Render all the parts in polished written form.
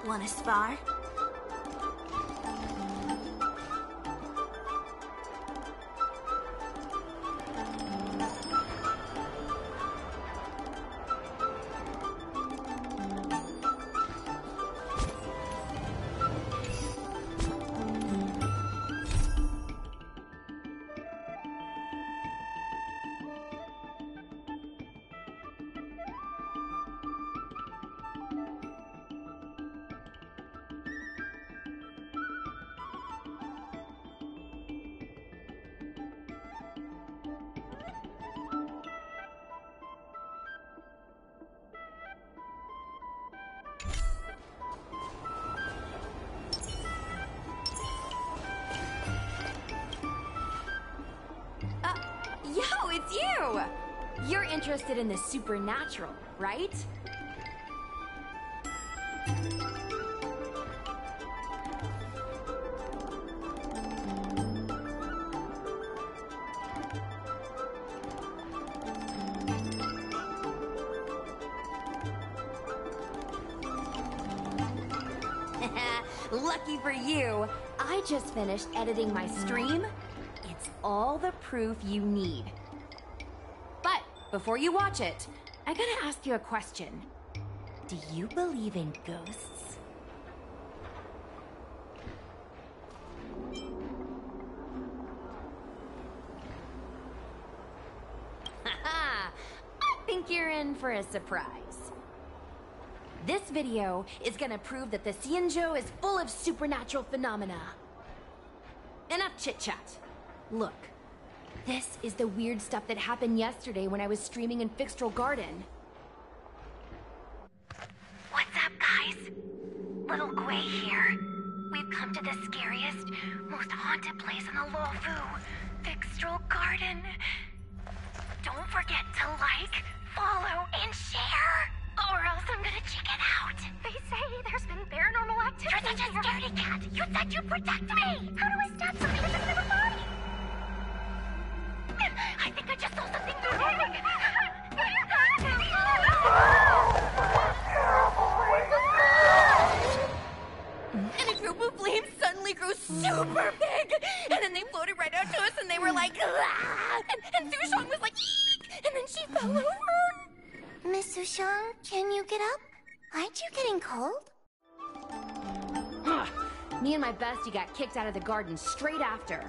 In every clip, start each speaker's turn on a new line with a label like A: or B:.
A: Wanna spar?
B: Yo, it's you! You're interested in the supernatural, right? Lucky for you, I just finished editing my stream. It's all the proof you need. But before you watch it, I gotta ask you a question. Do you believe in ghosts? Haha! I think you're in for a surprise. This video is gonna prove that the Xianzhou is full of supernatural phenomena. Enough chit-chat. Look, this is the weird stuff that happened yesterday when I was streaming in Fixtral Garden.
A: What's up, guys? Little Gui here. We've come to the scariest, most haunted place in the Luofu, Fixtral Garden. Don't forget to like, follow, and share, or else I'm gonna chicken out.
C: They say there's been paranormal activity.
A: You're such a scaredy cat. You said you'd protect me.
C: How do I stab somebody in the middle of the body?
A: I think I just saw something
B: And a group of flames suddenly grew super big! And then they floated right out to us and they were like, ah! And Sushong was like, eek! And then she fell over!
A: Miss Sushong, can you get up? Aren't you getting cold?
B: Me and my bestie got kicked out of the garden straight after.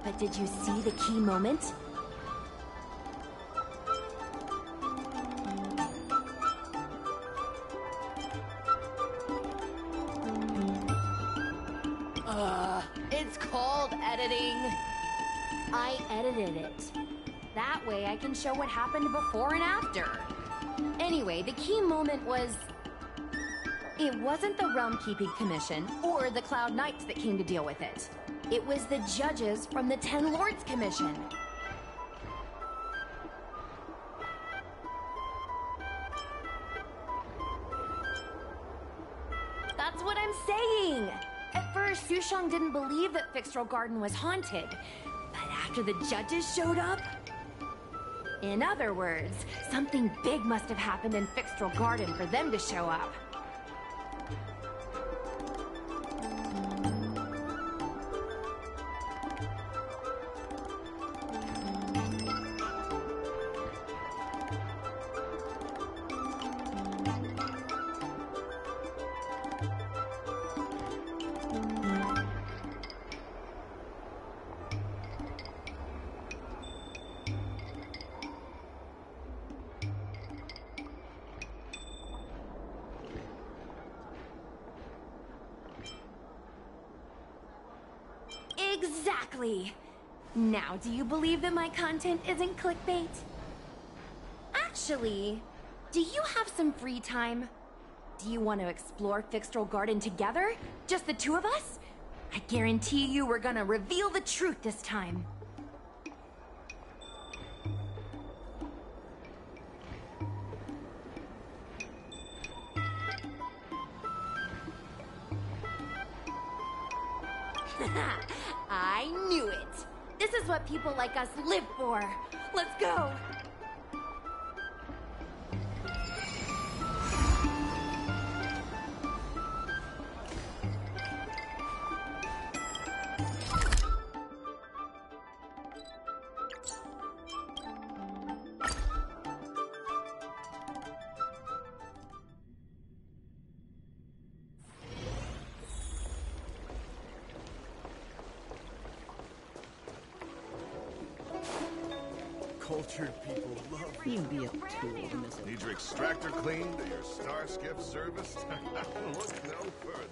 B: But did you see the key moment? It's called editing. I edited it. That way I can show what happened before and after. Anyway, the key moment was... It wasn't the Realm Keeping Commission or the Cloud Knights that came to deal with it. It was the judges from the Ten Lords Commission. That's what I'm saying! At first, Sushong didn't believe that Fixtral Garden was haunted. But after the judges showed up... In other words, something big must have happened in Fixtral Garden for them to show up. Exactly! Now, do you believe that my content isn't clickbait? Actually, do you have some free time? Do you want to explore Fixtral Garden together? Just the two of us? I guarantee you we're gonna reveal the truth this time. I knew it! This is what people like us live for! Let's go!
D: Cultured people love
E: You'd be a tool to miss it.
F: Need your extractor cleaned or your star skiff serviced? Look no further.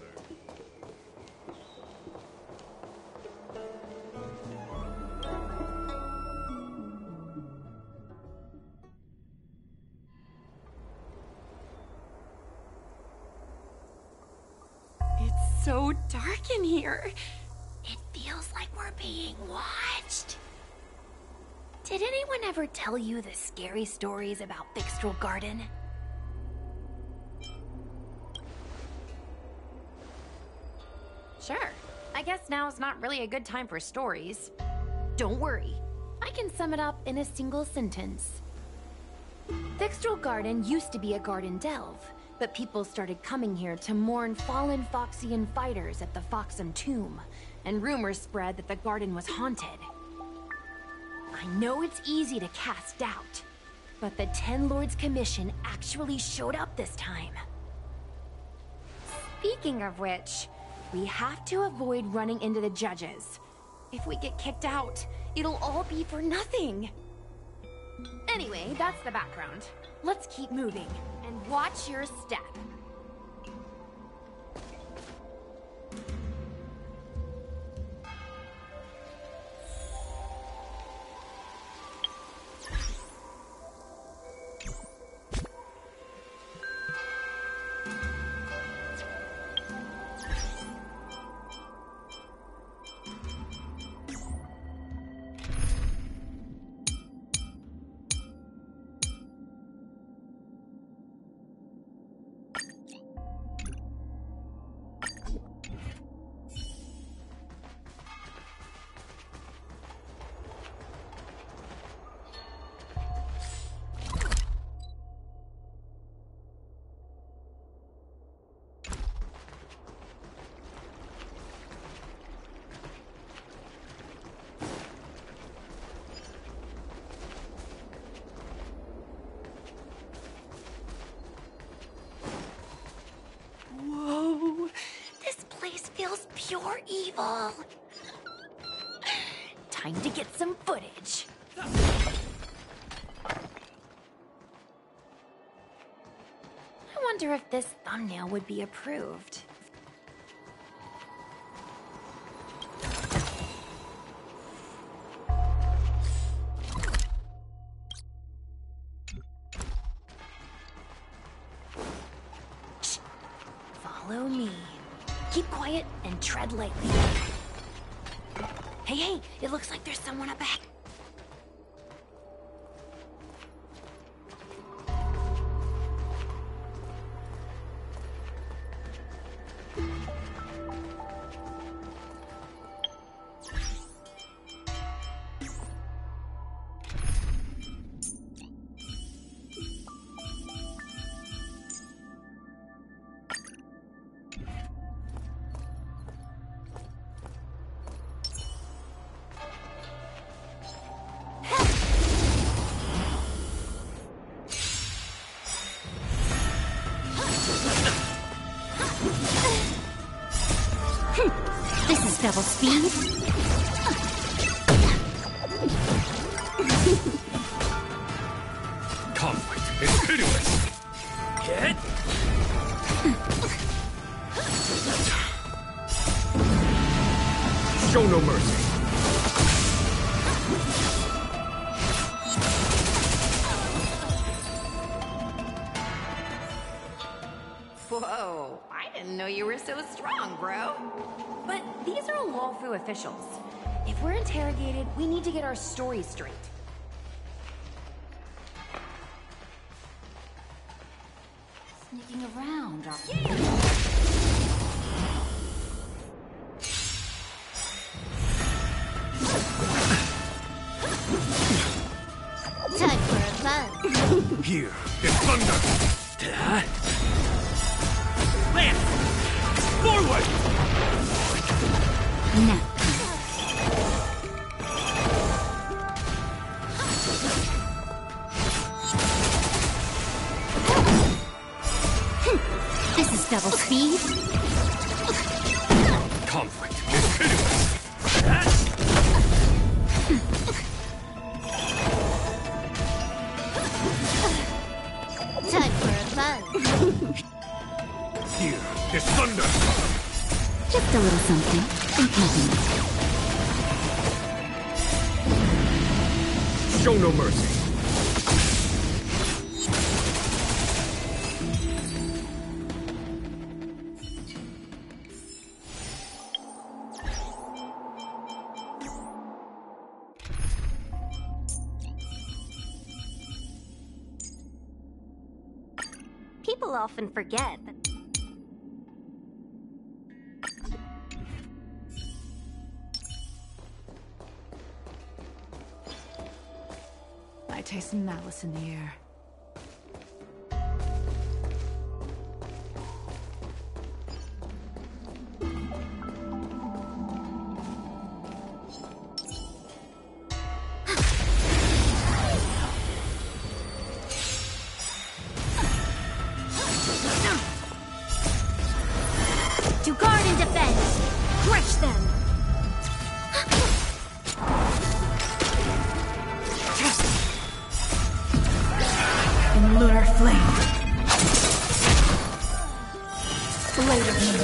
A: It's so dark in here. It feels like we're being watched. Did anyone ever tell you the scary stories about Fixtral Garden?
B: Sure. I guess now's not really a good time for stories. Don't worry. I can sum it up in a single sentence. Fixtral Garden used to be a garden delve, but people started coming here to mourn fallen Foxian fighters at the Foxum tomb, and rumors spread that the garden was haunted. I know it's easy to cast doubt, but the Ten Lords Commission actually showed up this time. Speaking of which, we have to avoid running into the judges. If we get kicked out, it'll all be for nothing. Anyway, that's the background. Let's keep moving, and watch your step.
A: Whoa, this place feels pure evil. Time to get some footage. I wonder if this thumbnail would be approved. Follow me. Keep quiet and tread lightly. Hey, it looks like there's someone up ahead.
B: This is double speed.
D: conflict is pitiless. Get. Show no mercy.
B: Whoa, I didn't know you were so strong, bro. But these are Lawfu officials. If we're interrogated, we need to get our story straight. Sneaking around,
C: Time for a buzz.
D: Here is thunder. Lance! Forward!
C: No. This is double speed.
D: Conflict is pitiless.
C: fun.
D: Here is thunder!
C: Just a little something. Think nothing.
D: Show no mercy.
C: People often forget that.
G: I taste malice in the air.
C: To guard and defend! Crush them!
G: In lunar flame. Blade of moon.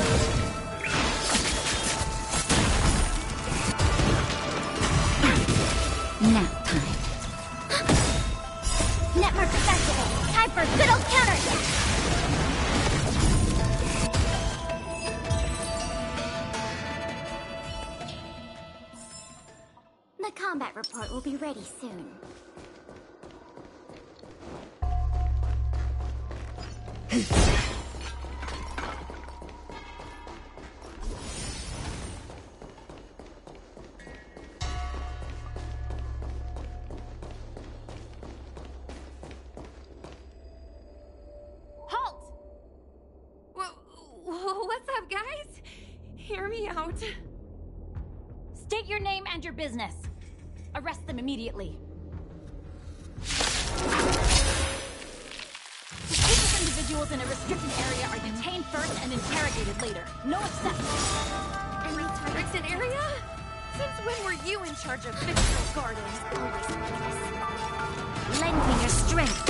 C: Nap time. Network festival! Time for good old counter! The combat report will be ready soon.
B: Halt! What's up, guys? Hear me out. State your name and your business. Arrest them immediately. Suspicious individuals in a restricted area are detained first and interrogated later. No exceptions. Restricted area? Since when were you in charge of fictional gardens? Always like this.
C: Lend me your strength.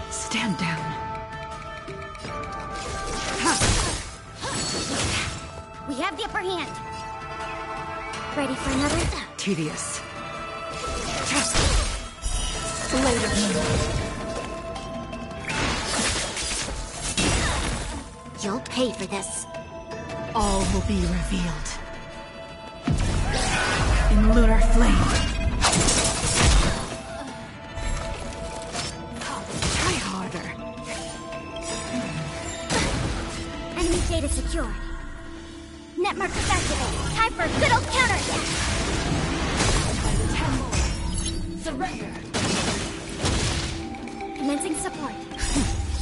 G: Stand down.
C: We have the upper hand. Ready for another?
G: Tedious. Blade of moon.
C: You'll pay for this.
G: All will be revealed. In lunar flame. Try harder.
C: Enemy data secured. Network activated. Time for a good old counterattack.
B: Surrender.
C: Commencing support.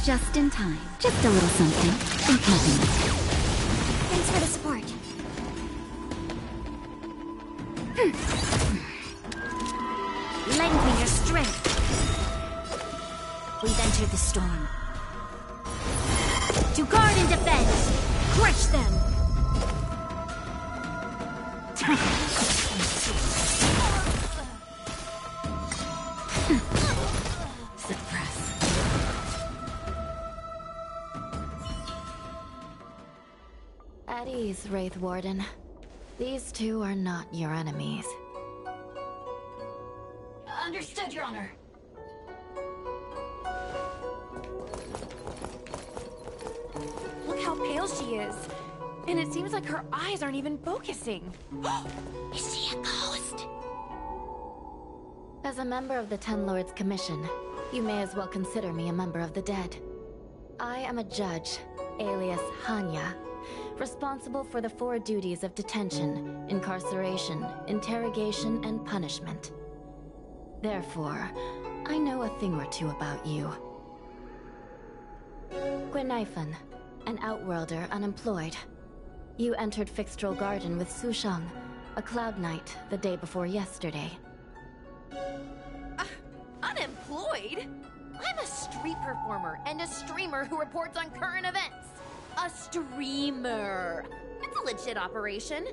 C: Just in time. Just a little something. Think nothing. Thanks for the support. Lend me your strength. We've entered the storm. To guard and defend. Crush them.
B: Suppress.
H: At ease, Wraith Warden. These two are not your enemies.
B: Understood, Your Honor. Look how pale she is. And it seems like her eyes aren't even focusing.
C: Is she a ghost?
H: As a member of the Ten Lords Commission, you may as well consider me a member of the dead. I am a judge, alias Hanya, responsible for the 4 duties of detention, incarceration, interrogation, and punishment. Therefore, I know a thing or two about you. Guinaifen, an outworlder unemployed. You entered Fixtral Garden with Sushang, a Cloud Knight, the day before yesterday.
B: Unemployed? I'm a street performer and a streamer who reports on current events. A streamer. It's a legit operation.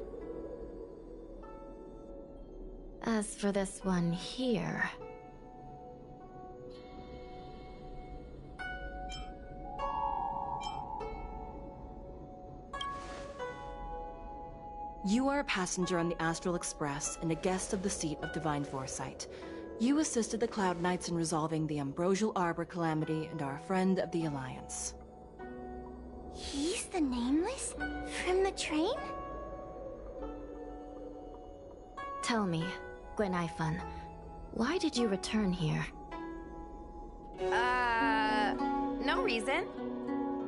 H: As for this one here...
I: You are a passenger on the Astral Express and a guest of the seat of Divine Foresight. You assisted the Cloud Knights in resolving the Ambrosial Arbor calamity and are a friend of the Alliance.
A: He's the Nameless? From the train?
H: Tell me, Gwenaifun, why did you return here?
B: No reason.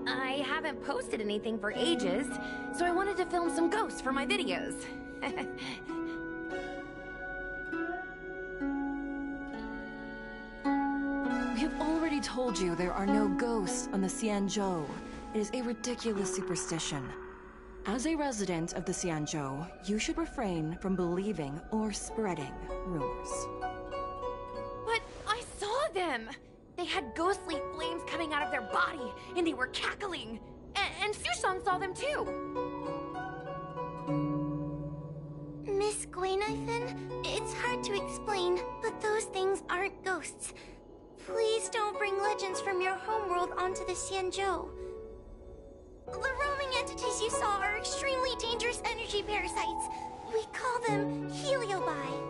B: I haven't posted anything for ages, so I wanted to film some ghosts for my videos.
I: We have already told you there are no ghosts on the Xianzhou. It is a ridiculous superstition. As a resident of the Xianzhou, you should refrain from believing or spreading rumors.
B: But I saw them! They had ghostly flames coming out of their body, and they were cackling. And Sushan saw them too!
A: Miss Gwenaifun, it's hard to explain, but those things aren't ghosts. Please don't bring legends from your homeworld onto the Xianzhou. The roaming entities you saw are extremely dangerous energy parasites. We call them heliobi.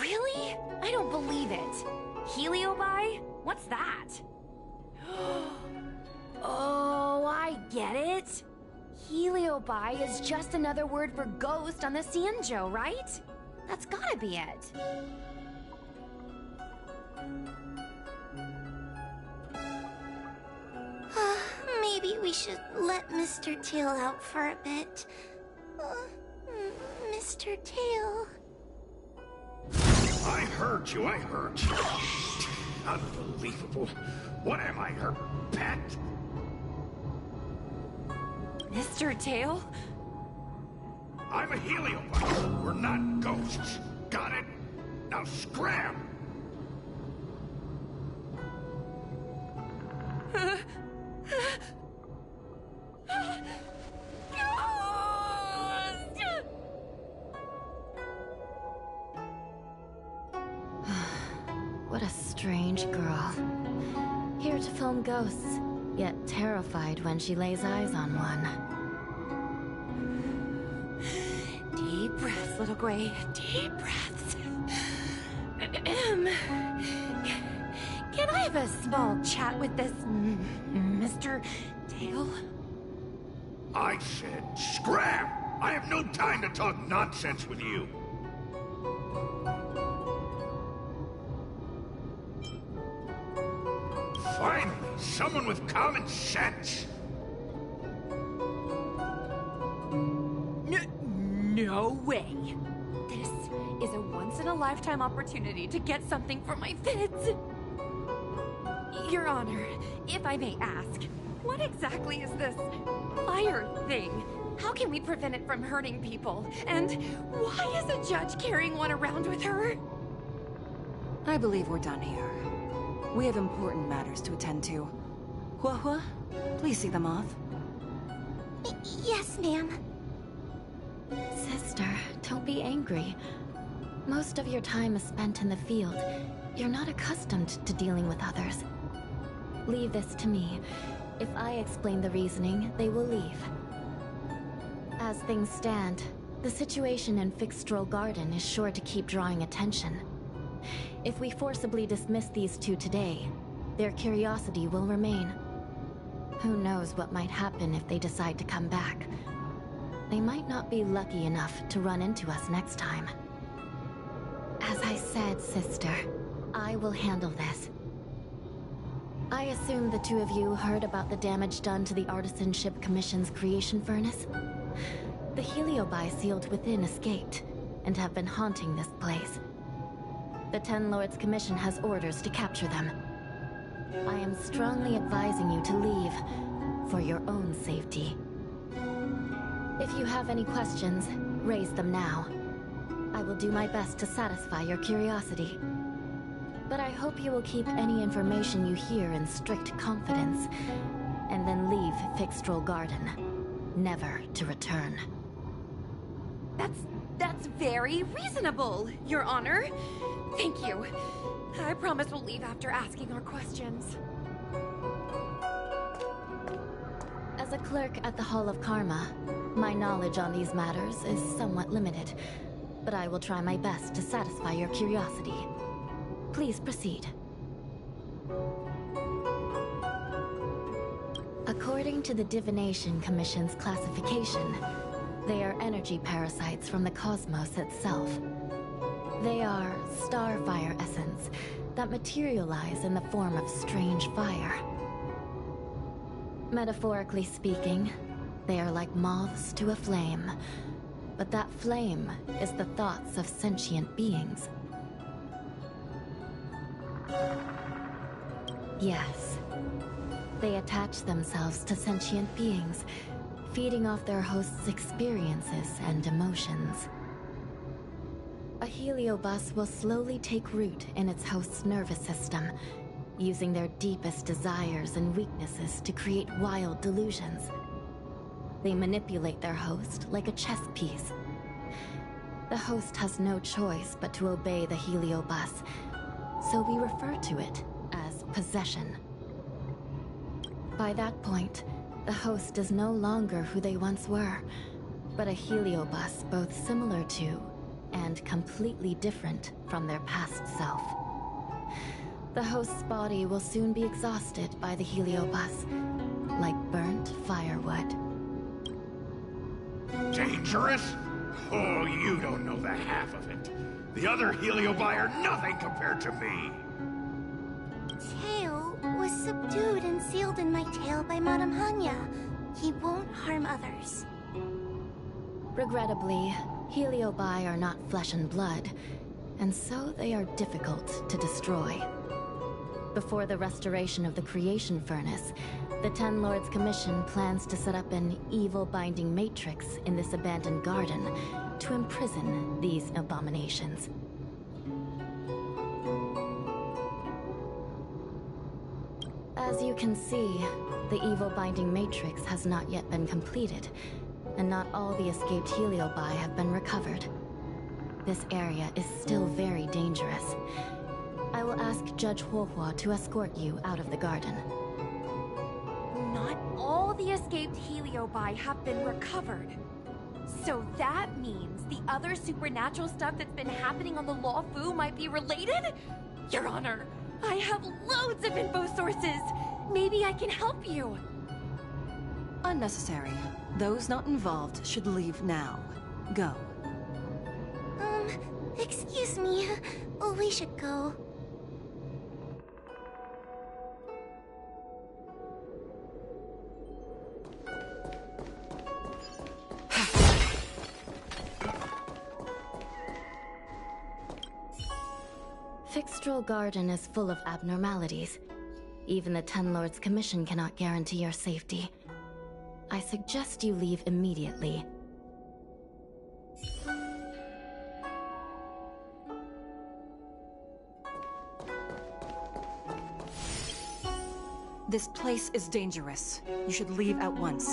B: Really? I don't believe it. Heliobi? What's that? Oh, I get it. Heliobi is just another word for ghost on the Xianzhou, right? That's gotta be it.
A: Maybe we should let Mr. Tail out for a bit. Mr. Tail...
D: I heard you. Unbelievable. What am I, her pet?
B: Mr. Tail?
D: I'm a heliopod. We're not ghosts. Got it? Now scram!
H: What a strange girl. Here to film ghosts, yet terrified when she lays eyes on one.
B: Deep breaths, little Gray. Deep breaths. Can I have a small chat with this Mr. Tail?
D: I said scram! I have no time to talk nonsense with you. Finally, someone with common sense.
B: No way. This is a once-in-a-lifetime opportunity to get something for my vids. Your Honor, if I may ask, what exactly is this fire thing? How can we prevent it from hurting people? And why is a judge carrying one around with her?
I: I believe we're done here. We have important matters to attend to. Hua, please see them off.
A: Yes, ma'am.
H: Sister, don't be angry. Most of your time is spent in the field. You're not accustomed to dealing with others. Leave this to me. If I explain the reasoning, they will leave. As things stand, the situation in Fixstrol Garden is sure to keep drawing attention. If we forcibly dismiss these two today, their curiosity will remain. Who knows what might happen if they decide to come back. They might not be lucky enough to run into us next time. As I said, sister, I will handle this. I assume the two of you heard about the damage done to the Artisanship Commission's creation furnace? The heliobi sealed within escaped, and have been haunting this place. The Ten Lords Commission has orders to capture them. I am strongly advising you to leave, for your own safety. If you have any questions, raise them now. I will do my best to satisfy your curiosity. But I hope you will keep any information you hear in strict confidence, and then leave Fixstrol Garden, never to return.
B: That's very reasonable, Your Honor. Thank you. I promise we'll leave after asking our questions.
H: As a clerk at the Hall of Karma, my knowledge on these matters is somewhat limited, but I will try my best to satisfy your curiosity. Please proceed. According to the Divination Commission's classification, they are energy parasites from the cosmos itself. They are starfire essence that materialize in the form of strange fire. Metaphorically speaking, they are like moths to a flame, but that flame is the thoughts of sentient beings. Yes. They attach themselves to sentient beings, feeding off their host's experiences and emotions. A heliobus will slowly take root in its host's nervous system, using their deepest desires and weaknesses to create wild delusions. They manipulate their host like a chess piece. The host has no choice but to obey the heliobus, so we refer to it as possession. By that point, the host is no longer who they once were, but a heliobus both similar to and completely different from their past self. The host's body will soon be exhausted by the heliobus, like burnt firewood.
D: Dangerous? Oh, you don't know the half of it. The other heliobi are nothing compared to me.
A: Tail was subdued and sealed in my tail by Madame Hanya. He won't harm others.
H: Regrettably, heliobi are not flesh and blood, and so they are difficult to destroy. Before the restoration of the creation furnace, the Ten Lords Commission plans to set up an evil binding matrix in this abandoned garden to imprison these abominations. As you can see, the evil binding matrix has not yet been completed, and not all the escaped heliobi have been recovered. This area is still very dangerous. I will ask Judge Huohua to escort you out of the garden.
J: Not all the escaped heliobi have been recovered. So that means the other supernatural stuff that's been happening on the Law Fu might be related? Your Honor, I have loads of info sources. Maybe I can help you.
I: Unnecessary. Those not involved should leave now. Go.
A: Excuse me. We should go.
H: Fixtral Garden is full of abnormalities. Even the Ten Lords Commission cannot guarantee your safety. I suggest you leave immediately.
I: This place is dangerous. You should leave at once.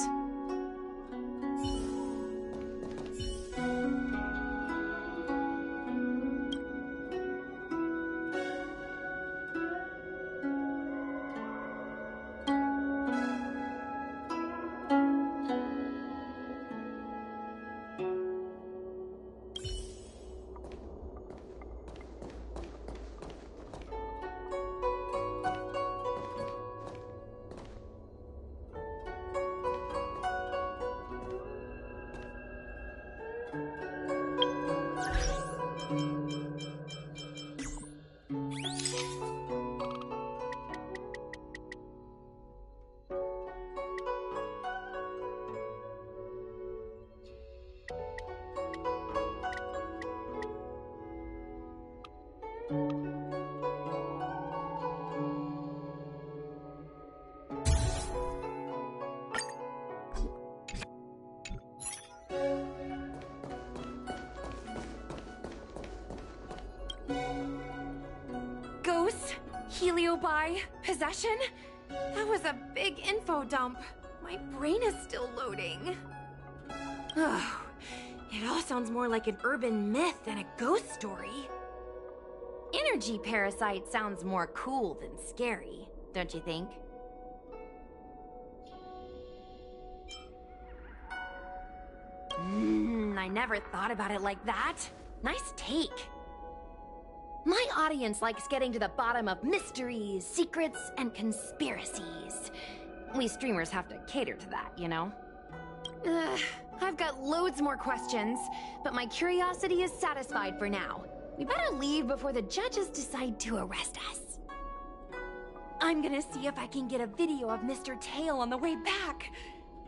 J: Ghosts? Heliobi? Possession? That was a big info dump. My brain is still loading. Ugh. It all sounds more like an urban myth than a ghost story. Energy parasite sounds more cool than scary, don't you think? I never thought about it like that. Nice take. My audience likes getting to the bottom of mysteries, secrets, and conspiracies. We streamers have to cater to that, you know? I've got loads more questions, but my curiosity is satisfied for now. We better leave before the judges decide to arrest us. I'm gonna see if I can get a video of Mr. Tail on the way back.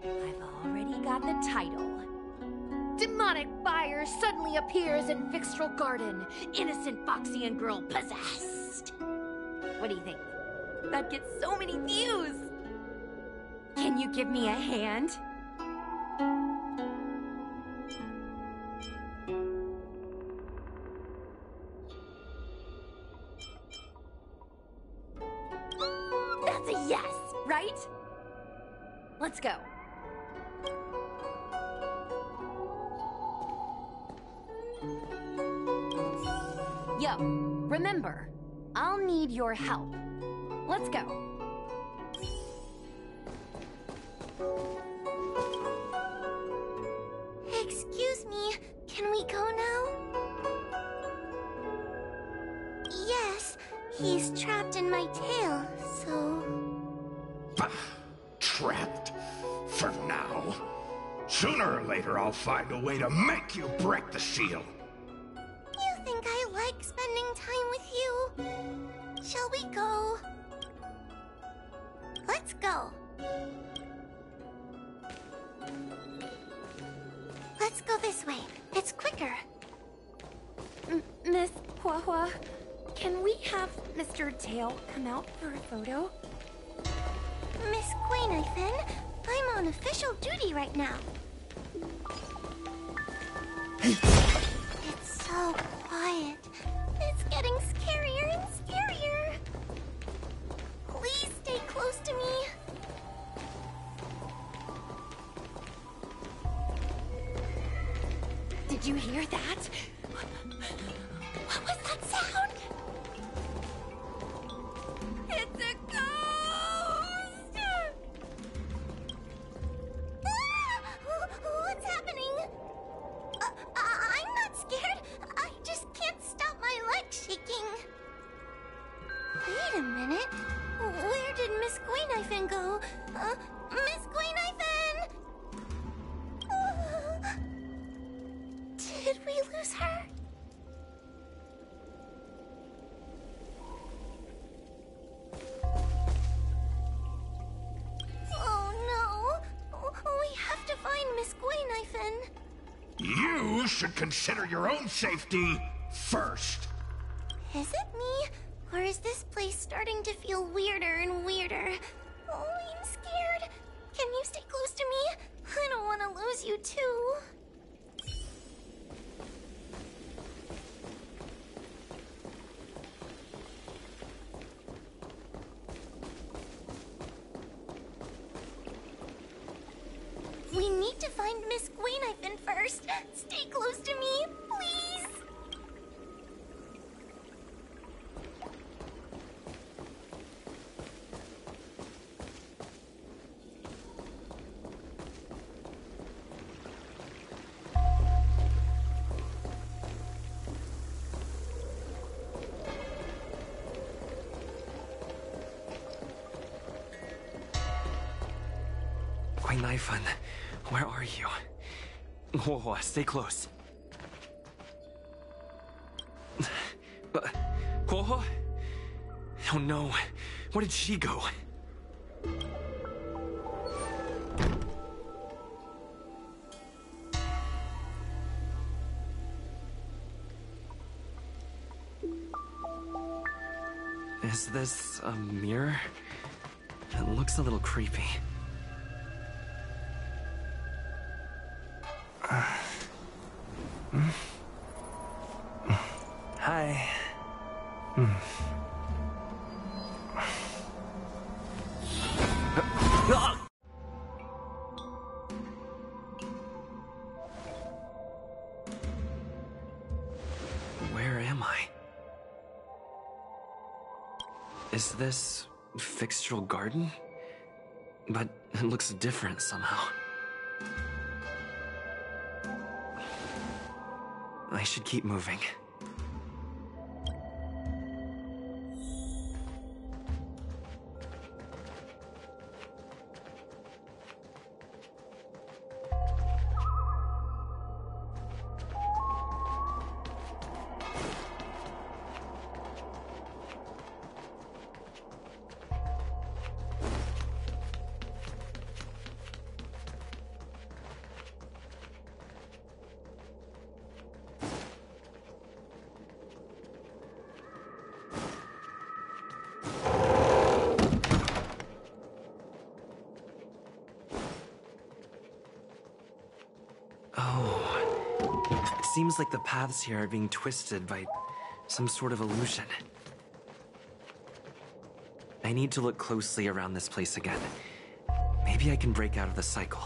J: I've already got the title. Demonic fire suddenly appears in Fixtral Garden. Innocent Foxian girl possessed. What do you think? That gets so many views. Can you give me a hand? That's a yes, right? Let's go. Yo, remember, I'll need your help. Let's go.
A: Excuse me, can we go now? Yes, he's trapped in my tail, so...
D: Trapped? For now. Sooner or later I'll find a way to make you break the seal.
A: You think I like spending time with you? Shall we go? Let's go. Let's go this way. It's quicker.
J: Miss Huahua, can we have Mr. Tail come out for a photo?
A: Miss Quainifin, I'm on official duty right now. It's so quiet. It's getting scarier and scarier. Please stay close to me.
J: Did you hear that?
A: What was that sound?
J: It's a ghost!
A: What's happening? I'm not scared. I just can't stop my legs shaking. Wait a minute. Where did Miss Quainifin go? Miss Quainifin! Did we lose her? Oh no! We have to find Miss Quainifin.
D: You should consider your own safety first.
A: Is it me? Or is this place starting to feel weirder and weirder? Oh, I'm scared. Can you stay close to me? I don't want to lose you too. We need to find Miss Quainifin first. Stay close to me, please.
K: Quainifin, where are you? Whoa, stay close. Whoa? Oh no, where did she go? Is this a mirror? It looks a little creepy. Hi. Where am I? Is this Fixtral Garden? But it looks different somehow. I should keep moving. Seems like the paths here are being twisted by some sort of illusion. I need to look closely around this place again. Maybe I can break out of the cycle.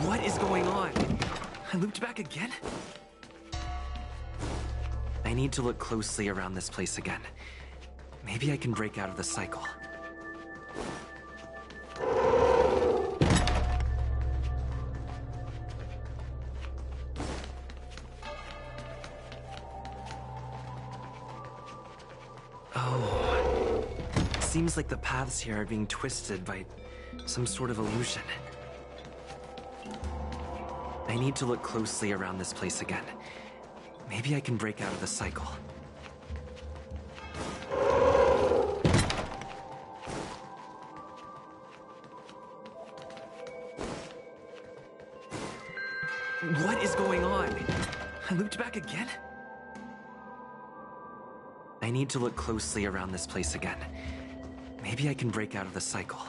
K: What is going on? I looped back again? I need to look closely around this place again. Maybe I can break out of the cycle. Oh. Seems like the paths here are being twisted by some sort of illusion. I need to look closely around this place again. Maybe I can break out of the cycle. What is going on? I looped back again? I need to look closely around this place again. Maybe I can break out of the cycle.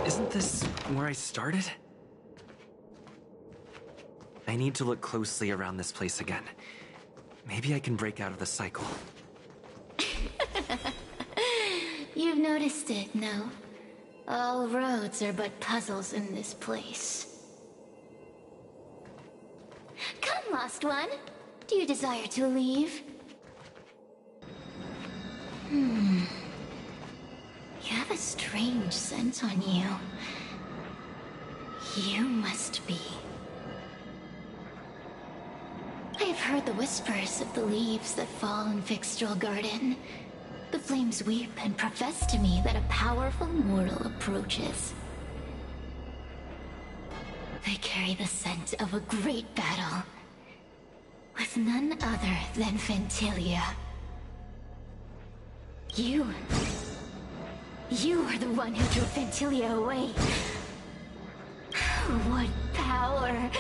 K: Isn't this where I started? I need to look closely around this place again. Maybe I can break out of the cycle.
C: You've noticed it, no? All roads are but puzzles in this place. Come, lost one. Do you desire to leave? You have a strange scent on you. You must be. I have heard the whispers of the leaves that fall in Fixtral Garden. The flames weep and profess to me that a powerful mortal approaches. They carry the scent of a great battle, with none other than Ventilia. You are the one who drew Ventilia away. What power!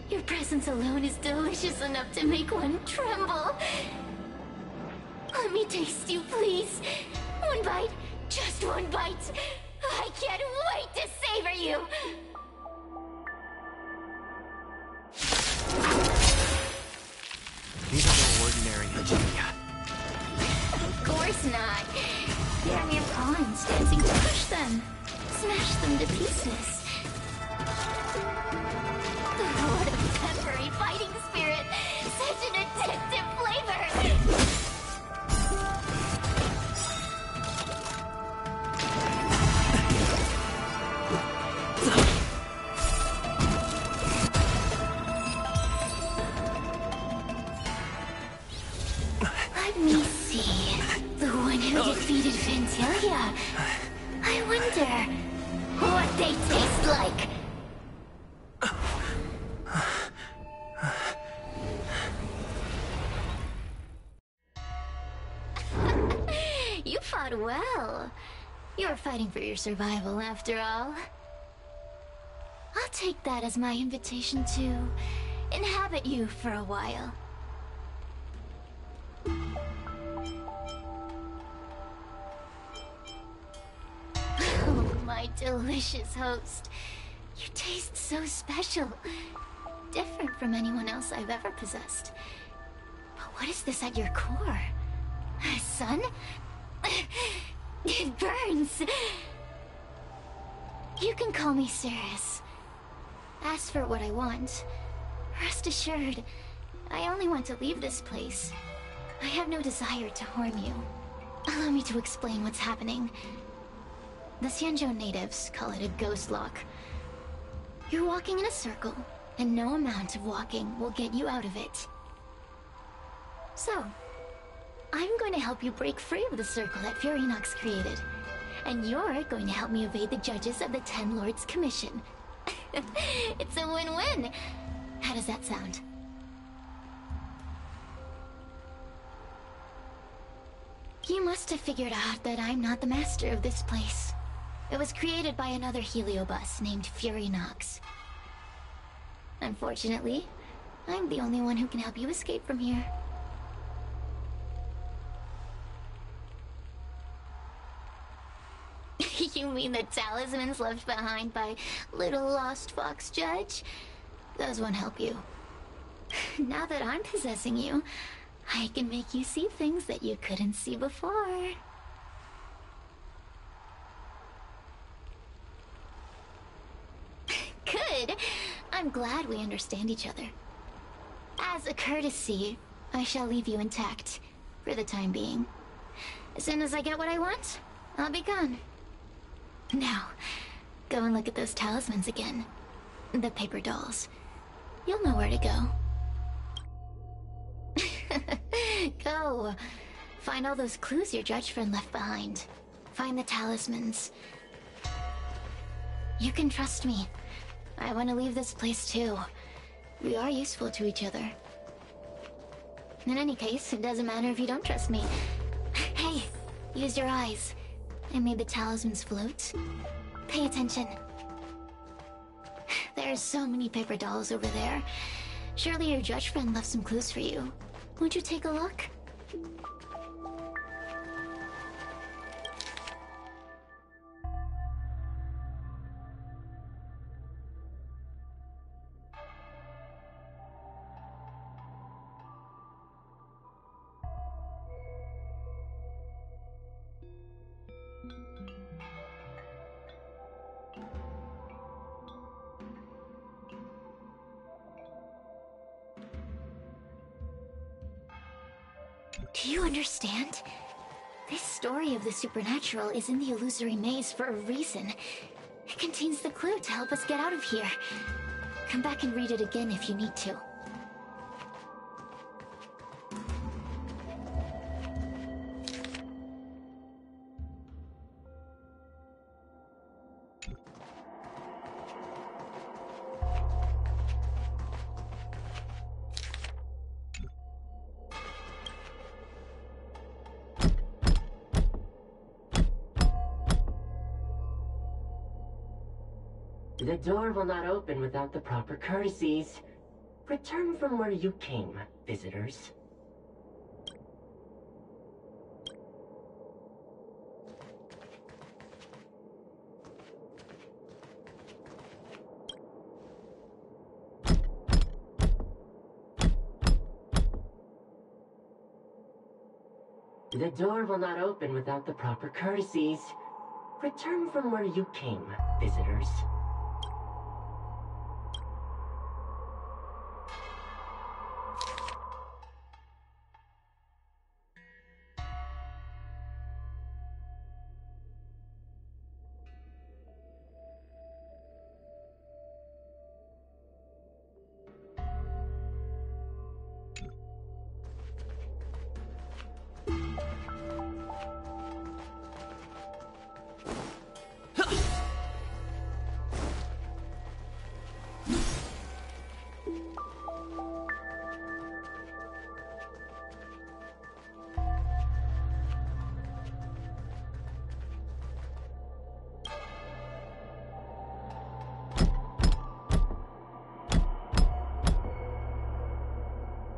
C: Your presence alone is delicious enough to make one tremble. Let me taste you, please. One bite, just one bite. I can't wait to savor you.
K: These are no ordinary Virginia.
C: Of course not. The army of pawns dancing to push them. Smash them to pieces. What a peppery fighting spirit. Such an addictive flavor. Let me see. The one who defeated Ventilia. I wonder what they taste like. You fought well. You were fighting for your survival after all. I'll take that as my invitation to inhabit you for a while. Oh, my delicious host. You taste so special. Different from anyone else I've ever possessed. But what is this at your core? Sun? It burns. You can call me Cirrus. Ask for what I want. Rest assured, I only want to leave this place. I have no desire to harm you. Allow me to explain what's happening. The Xianzhou natives call it a ghost lock. You're walking in a circle, and no amount of walking will get you out of it. So, I'm going to help you break free of the circle that Furinox created. And you're going to help me evade the judges of the Ten Lords Commission. It's a win-win! How does that sound? You must have figured out that I'm not the master of this place. It was created by another heliobus named Furinox. Unfortunately, I'm the only one who can help you escape from here. You mean the talismans left behind by little lost fox judge? Those won't help you. Now that I'm possessing you, I can make you see things that you couldn't see before. Good. I'm glad we understand each other. As a courtesy, I shall leave you intact, for the time being. As soon as I get what I want, I'll be gone. Now, go and look at those talismans again. The paper dolls. You'll know where to go. Go. Find all those clues your judge friend left behind. Find the talismans. You can trust me. I want to leave this place too. We are useful to each other. In any case, it doesn't matter if you don't trust me. Hey, use your eyes. I made the talismans float. Pay attention. There are so many paper dolls over there. Surely your judge friend left some clues for you. Won't you take a look? Do you understand? This story of the supernatural is in the illusory maze for a reason. It contains the clue to help us get out of here. Come back and read it again if you need to.
L: The door will not open without the proper courtesies. Return from where you came, visitors. The door will not open without the proper courtesies. Return from where you came, visitors.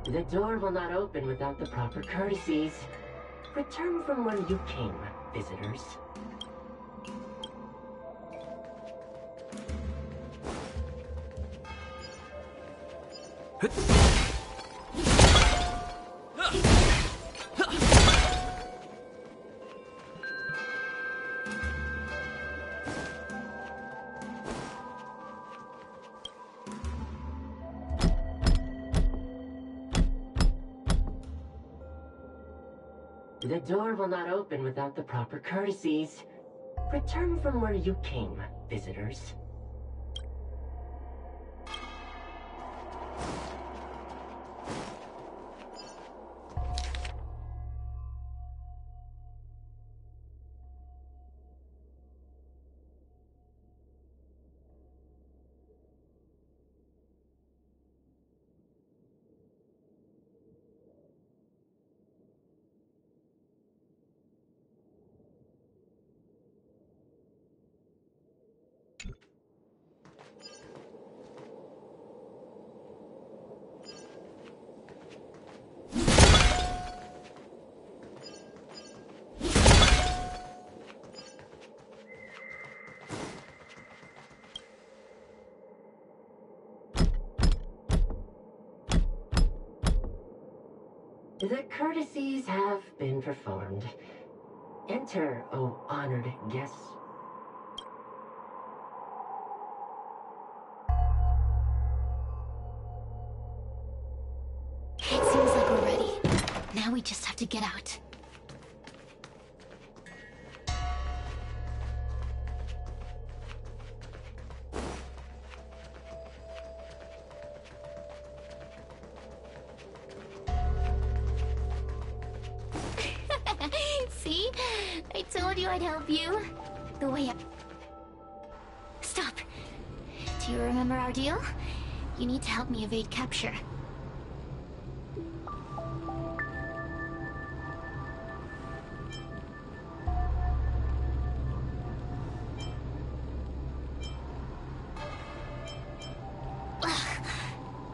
L: The door will not open without the proper courtesies. Return from where you came, visitors. The door will not open without the proper courtesies. Return from where you came, visitors. The courtesies have been performed. Enter, O honored guests.
C: It seems like we're ready. Now we just have to get out. See? I told you I'd help you. The way up. Stop. Do you remember our deal? You need to help me evade capture.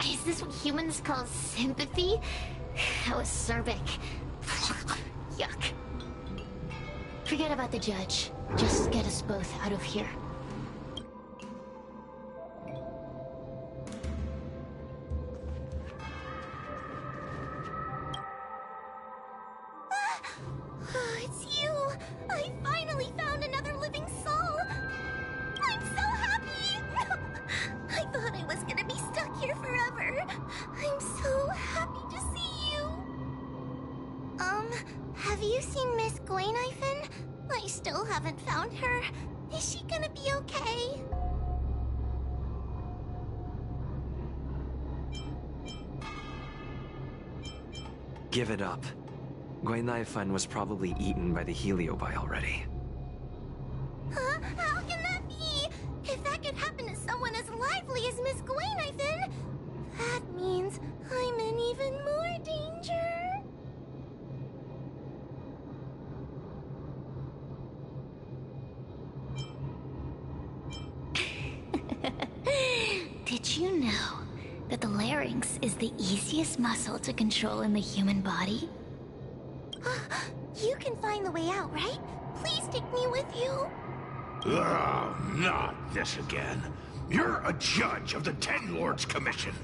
C: Is this what humans call sympathy? How acerbic. Yuck. Forget about the judge. Just get us both out of here. It's you! I finally found another living soul! I'm so happy! I thought I was gonna be stuck here forever. I'm so happy to see you. Have you seen Miss Gwayniphen? I still haven't found her. Is she gonna be okay?
K: Give it up. Gwayniphen was probably eaten by the heliobi already.
C: Huh? How can that be? If that could happen to someone as lively as Miss Gwayniphen, that means I'm in even more danger. Did you know that the larynx is the easiest muscle to control in the human body? You can find the way out, right? Please take me with you.
D: Oh, not this again. You're a judge of the Ten Lords Commission.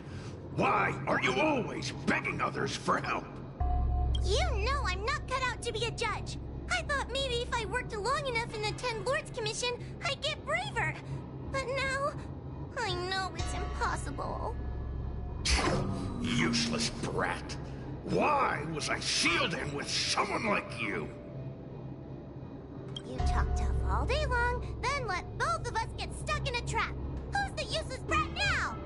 D: Why are you always begging others for help?
C: You know I'm not cut out to be a judge. I thought maybe if I worked long enough in the Ten Lords Commission, I'd get braver. But now, I know it's impossible.
D: Useless brat. Why was I sealed in with someone like you?
C: You talk tough all day long, then let both of us get stuck in a trap. Who's the useless brat now?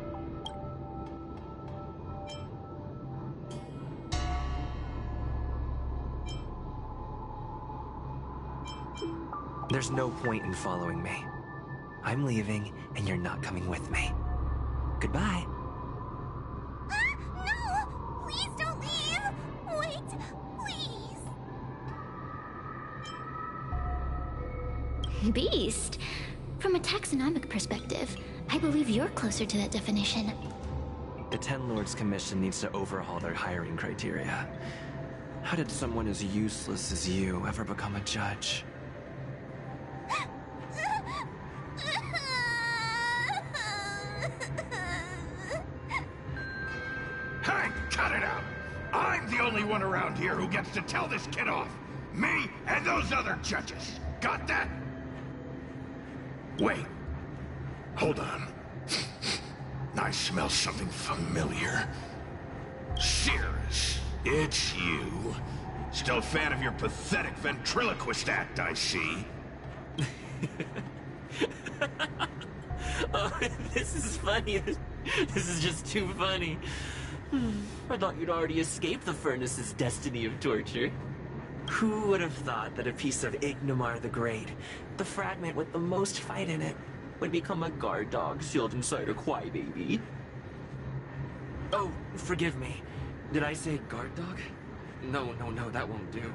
K: There's no point in following me. I'm leaving, and you're not coming with me. Goodbye.
C: No! Please don't leave! Wait, please! Beast? From a taxonomic perspective, I believe you're closer to that definition.
K: The Ten Lords Commission needs to overhaul their hiring criteria. How did someone as useless as you ever become a judge?
D: Hey, cut it out! I'm the only one around here who gets to tell this kid off. Me and those other judges. Got that? Wait. Hold on. I smell something familiar. Cirrus, it's you. Still a fan of your pathetic ventriloquist act, I see.
M: Oh, this is funny. This is just too funny. I thought you'd already escaped the furnace's destiny of torture. Who would have thought that a piece of Ignomar the Great, the fragment with the most fight in it, would become a guard dog sealed inside a crybaby? Oh, forgive me. Did I say guard dog? No, that won't do.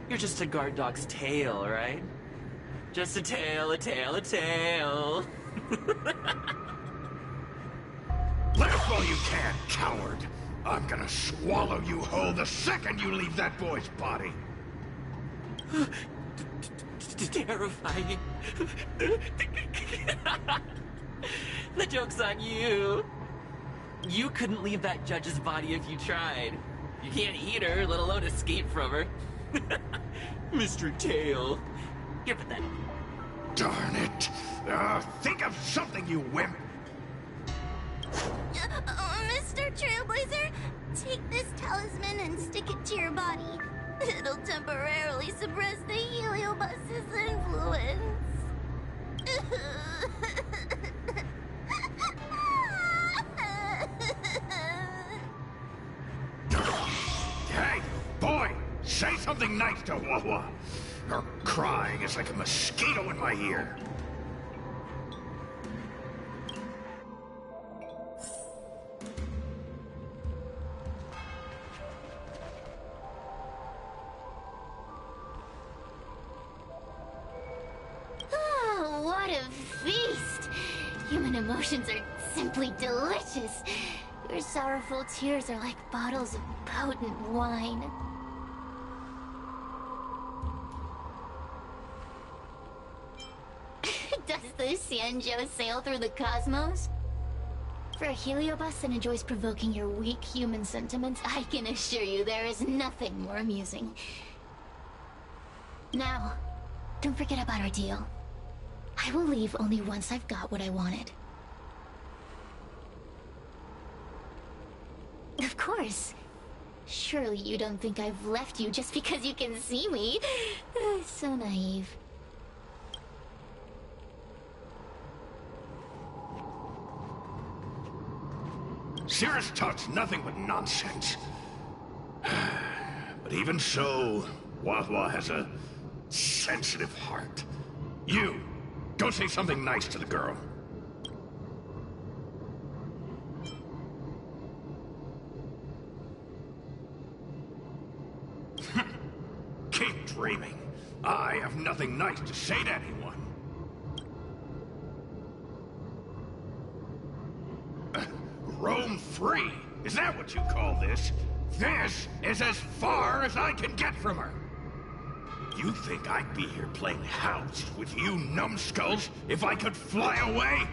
M: You're just a guard dog's tail, right? Just a tail, a tail, a tail.
D: Laugh all you can, coward. I'm gonna swallow you whole the second you leave that boy's body.
M: Terrifying. The joke's on you. You couldn't leave that judge's body if you tried. You can't eat her, let alone escape from her. Mr. Tail. Here, put that.
D: Darn it. Think of something, you wimp.
C: Mr. Trailblazer, take this talisman and stick it to your body. It'll temporarily suppress the Heliobus's influence.
D: Hey, boy, say something nice to Wawa. Her crying is like a mosquito in my ear.
C: What a feast! Human emotions are simply delicious. Your sorrowful tears are like bottles of potent wine. Does the Xianzhou sail through the cosmos? For a Heliobus that enjoys provoking your weak human sentiments, I can assure you there is nothing more amusing. Now, don't forget about our deal. I will leave only once I've got what I wanted. Of course. Surely you don't think I've left you just because you can see me. So naive.
D: Cirrus talks nothing but nonsense. But even so, Wawa has a sensitive heart. You, go say something nice to the girl. Keep dreaming. I have nothing nice to say to anyone. Roam free? Is that what you call this? This is as far as I can get from her. You think I'd be here playing house with you numbskulls if I could fly away?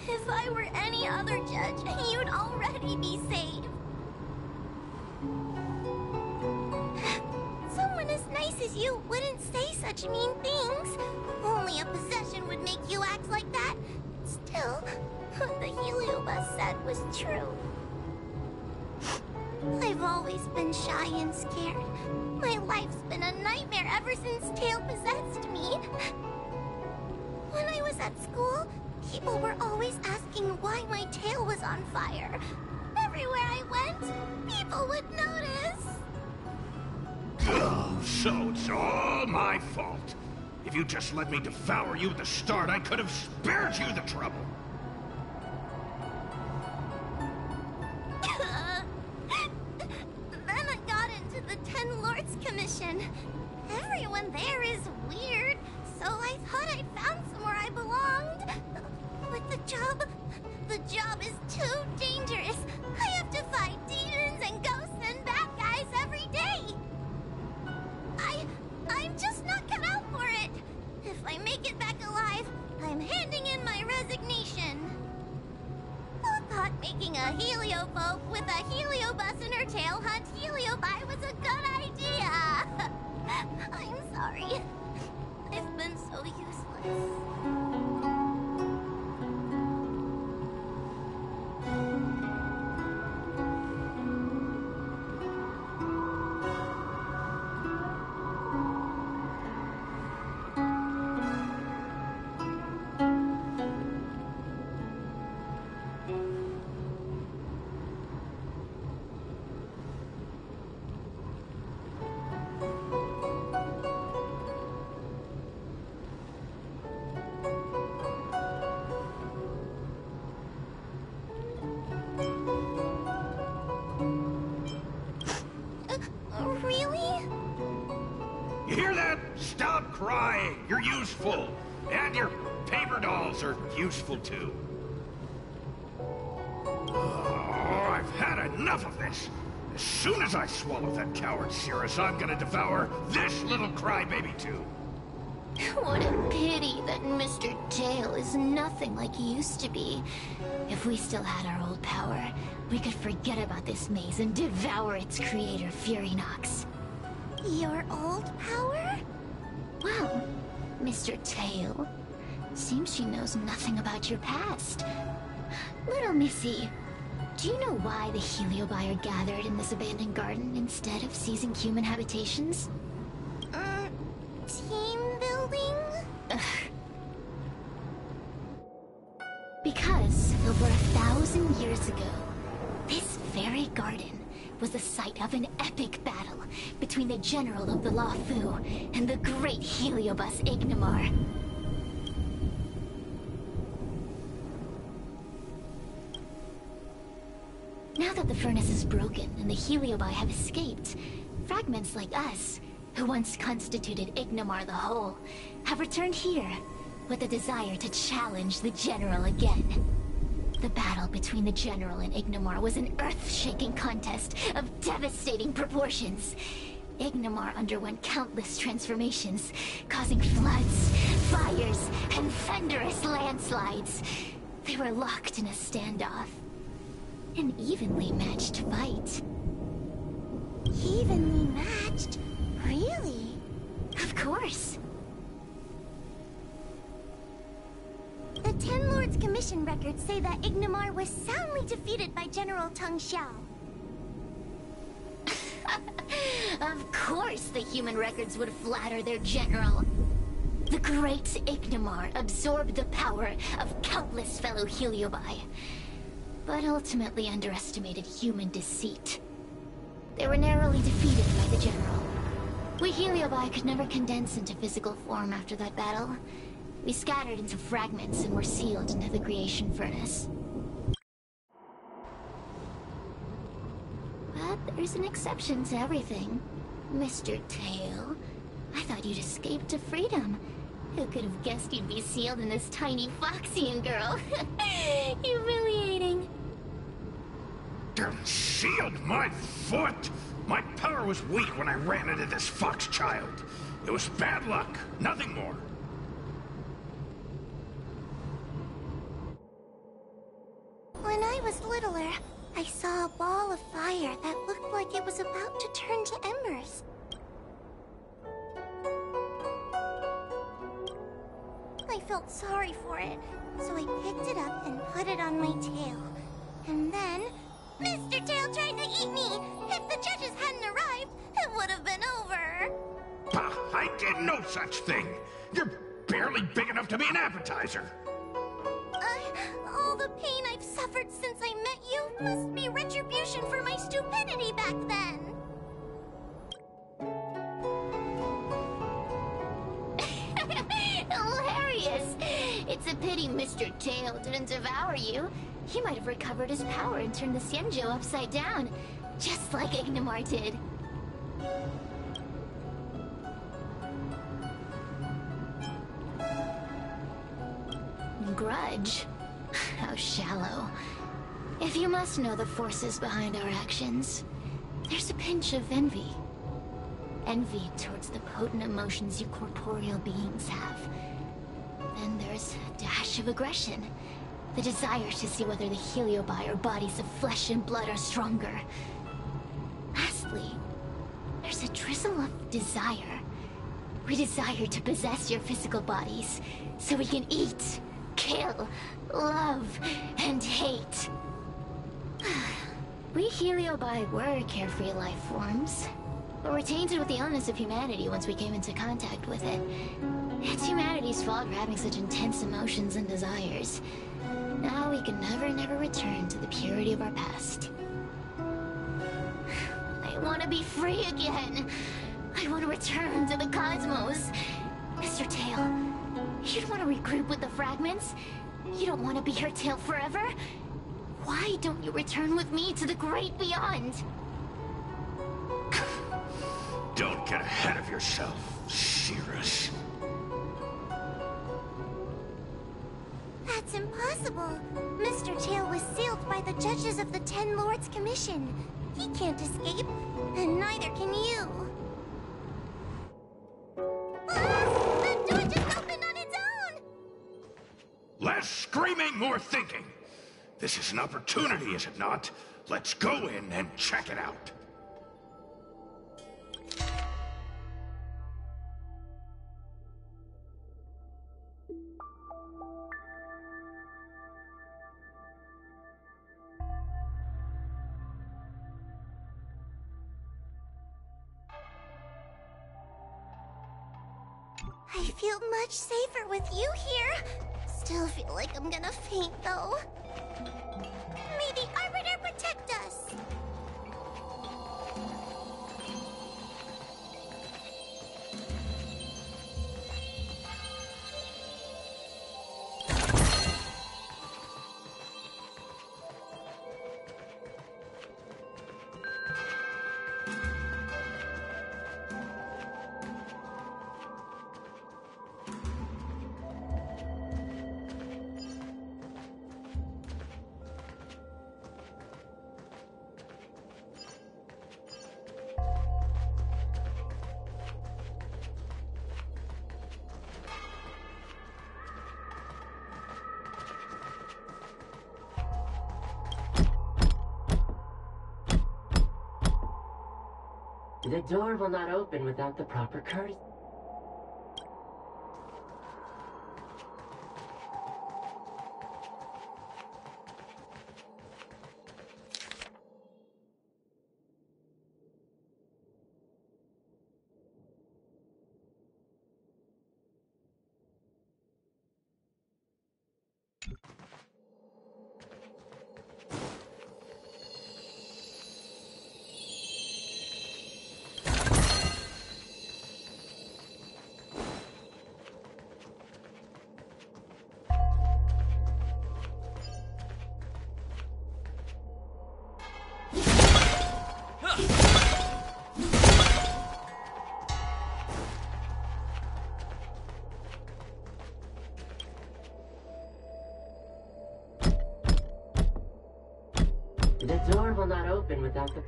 C: If I were any other judge, you'd already be saved. Someone as nice as you wouldn't say such mean things. Only a possession would make you act like that. Still, what the Heliobus said was true. I've always been shy and scared. My life's been a nightmare ever since Tail possessed me. When I was at school, people were always asking why my tail was on fire. Everywhere I went, people would notice.
D: Oh, so it's all my fault. If you just let me devour you at the start, I could have spared you the trouble.
C: down there is weird, so I thought I'd found somewhere I belonged. But the job is too dangerous. I have to fight demons and ghosts and bad guys every day. I'm just not cut out for it. If I make it back alive, I'm handing in my resignation. Who thought making a heliophobe with a heliobus in her tail hunt heliobi was a good idea? I'm sorry. I've been so useless.
D: Crying. You're useful. And your paper dolls are useful too. Oh, I've had enough of this. As soon as I swallow that coward Cirrus, I'm gonna devour this little crybaby too.
C: What a pity that Mr. Tail is nothing like he used to be. If we still had our old power, we could forget about this maze and devour its creator, Furynox. Your old power? Well, Mr. Tail, seems she knows nothing about your past. Little Missy, do you know why the Heliobi are gathered in this abandoned garden instead of seizing human habitations? Team building? Because over 1,000 years ago, this very garden was the site of an epic battle between the general of the Luofu and the great heliobus Ignimar. Now that the furnace is broken and the heliobi have escaped, fragments like us, who once constituted Ignimar the Whole, have returned here with the desire to challenge the general again. The battle between the General and Ignimar was an earth-shaking contest of devastating proportions. Ignimar underwent countless transformations, causing floods, fires, and thunderous landslides. They were locked in a standoff. An evenly matched fight. Evenly matched? Really? Of course. The Ten Lords Commission records say that Ignimar was soundly defeated by General Teng Xiao. Of course the human records would flatter their general. The great Ignimar absorbed the power of countless fellow Heliobi, but ultimately underestimated human deceit. They were narrowly defeated by the general. We Heliobi could never condense into physical form after that battle. We scattered into fragments and were sealed into the creation furnace. But there's an exception to everything. Mr. Tail, I thought you'd escaped to freedom. Who could have guessed you'd be sealed in this tiny Foxian girl? Humiliating.
D: Sealed my foot? My power was weak when I ran into this fox child. It was bad luck, nothing more.
C: When I was littler, I saw a ball of fire that looked like it was about to turn to embers. I felt sorry for it, so I picked it up and put it on my tail. And then, Mr. Tail tried to eat me! If the judges hadn't arrived, it would have been over!
D: Bah, I did no such thing! You're barely big enough to be an appetizer!
C: All the pain I've suffered since I met you must be retribution for my stupidity back then! Hilarious! It's a pity Mr. Tail didn't devour you. He might have recovered his power and turned the Xianzhou upside down, just like Ignimar did. grudge. How shallow. If you must know the forces behind our actions, there's a pinch of envy. Envy towards the potent emotions you corporeal beings have. Then there's a dash of aggression. The desire to see whether the Heliobi or bodies of flesh and blood are stronger. Lastly, there's a drizzle of desire. We desire to possess your physical bodies, so we can eat, kill, love, and hate. We Heliobi were carefree life forms, but were tainted with the illness of humanity once we came into contact with it. It's humanity's fault for having such intense emotions and desires. Now we can never return to the purity of our past. I want to be free again. I want to return to the cosmos. Mr. Tail, you don't want to regroup with the fragments? You don't want to be here, Tail, forever? Why don't you return with me to the great beyond?
D: Don't get ahead of yourself, Cirrus.
A: That's impossible. Mr. Tail was sealed by the judges of the Ten Lords Commission. He can't escape, and neither can you. The door just opened on its own!
D: Less screaming, more thinking. This is an opportunity, is it not? Let's go in and check it out.
A: I feel much safer with you here. Still feel like I'm gonna faint, though. May the Arbiter protect us!
L: The door will not open without the proper courtesy. The door will not open without the...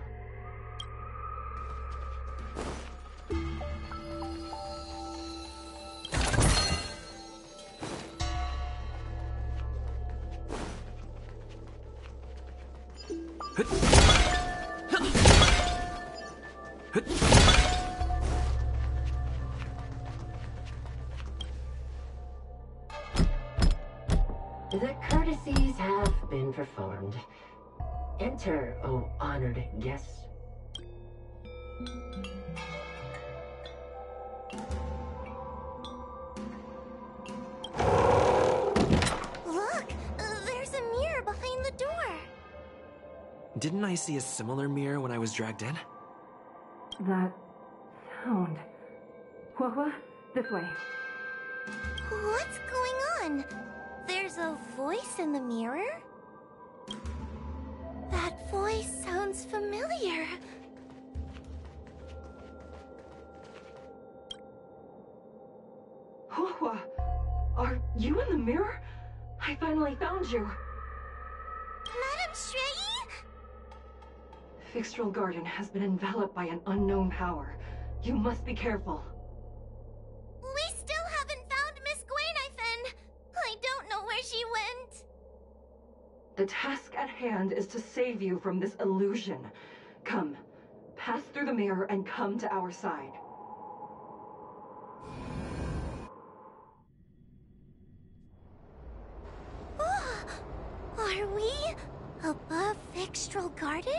L: The courtesies have been performed. Enter, O honored guests.
A: Look! There's a mirror behind the door!
K: Didn't I see a similar mirror when I was dragged in?
N: That sound. What? This way.
A: What's going on? There's a voice in the mirror? That voice sounds familiar.
N: Hua, are you in the mirror? I finally found you!
C: Madame Shrey?
N: Fixtral Garden has been enveloped by an unknown power. You must be careful.
C: We still haven't found Miss Gwainifin. I don't know where she went.
N: The task at hand is to save you from this illusion. Come, pass through the mirror and come to our side.
C: Are we above Fixtral Garden?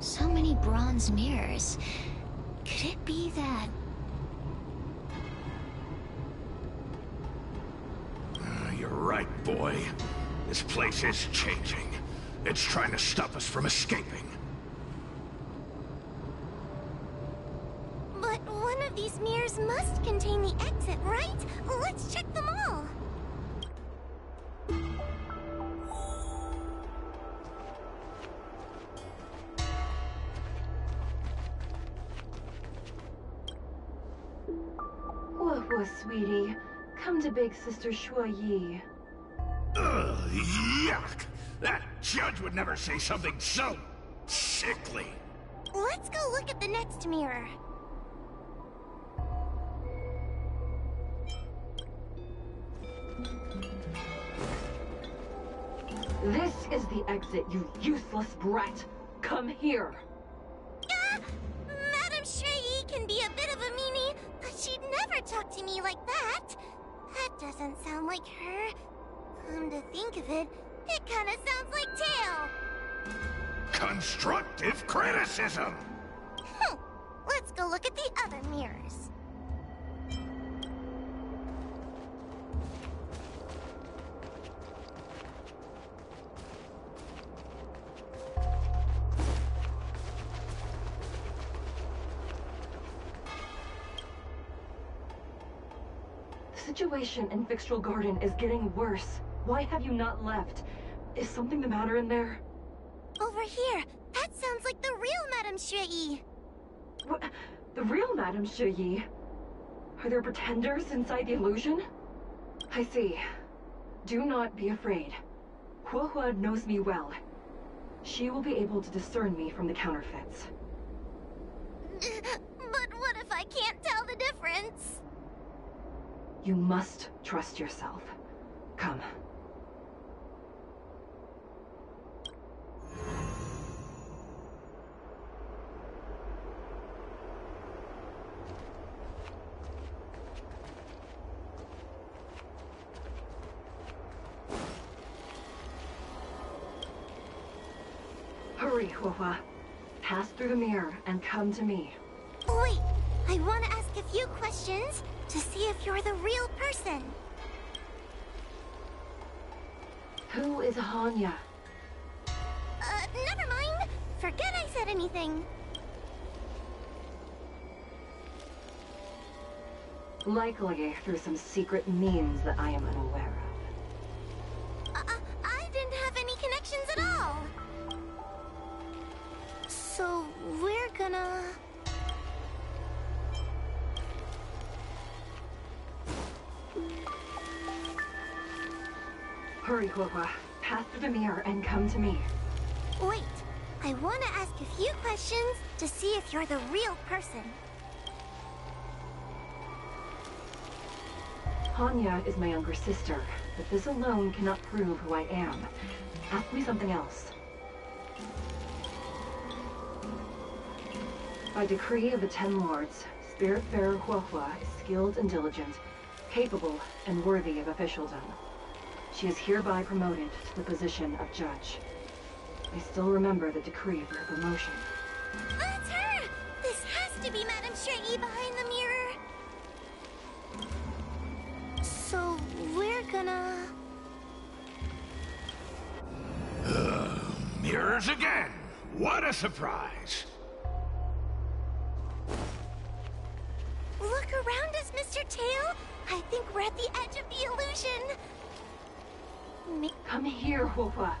C: So many bronze mirrors. Could it be that...
D: You're right, boy. This place is changing. It's trying to stop us from escaping.
C: But one of these mirrors must contain the exit, right? Let's check them all.
N: Whoa, sweetie. Come to Big Sister Shuoyi.
D: Ugh, yuck! That judge would never say something so sickly.
C: Let's go look at the next mirror.
N: This is the exit, you useless brat. Come here.
C: Madame Shrey can be a bit of a meanie, but she'd never talk to me like that. That doesn't sound like her. Come to think of it, it kind of sounds like Tail.
D: Constructive criticism!
C: Let's go look at the other mirrors.
N: The situation in Fixtral Garden is getting worse. Why have you not left? Is something the matter in there?
C: Over here! That sounds like the real Madame Shrey.
N: What? The real Madame Shuyi? Are there pretenders inside the illusion? I see. Do not be afraid. Huohua knows me well. She will be able to discern me from the counterfeits.
C: But what if I can't tell the difference?
N: You must trust yourself. Come. Hurry, Huohua. Pass through the mirror and come to me.
C: Wait, I want to ask a few questions to see if you're the real person.
N: Who is Hanya?
C: Never mind. Forget I said anything.
N: Likely through some secret means that I am unaware of.
C: I didn't have any connections at all. So we're gonna...
N: Hurry, Huohua. Pass through the mirror and come to me.
C: Wait, I want to ask a few questions to see if you're the real person.
N: Hanya is my younger sister, but this alone cannot prove who I am. Ask me something else. By decree of the Ten Lords, Spiritfarer Huohua is skilled and diligent, capable and worthy of officialdom. She is hereby promoted to the position of judge. I still remember the decree for her promotion.
C: That's her! This has to be Madame Shrey behind the mirror. So we're gonna...
D: Mirrors again! What a surprise!
C: Look around us, Mr. Tail. I think we're at the edge of the illusion.
N: Come here, Huohua.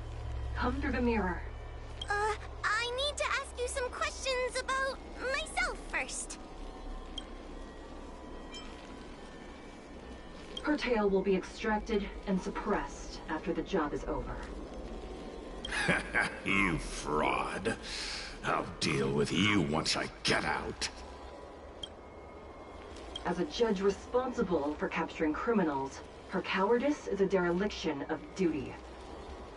N: Come through the mirror.
C: I need to ask you some questions about myself first.
N: Her tail will be extracted and suppressed after the job is over.
D: You fraud. I'll deal with you once I get out.
N: As a judge responsible for capturing criminals, her cowardice is a dereliction of duty.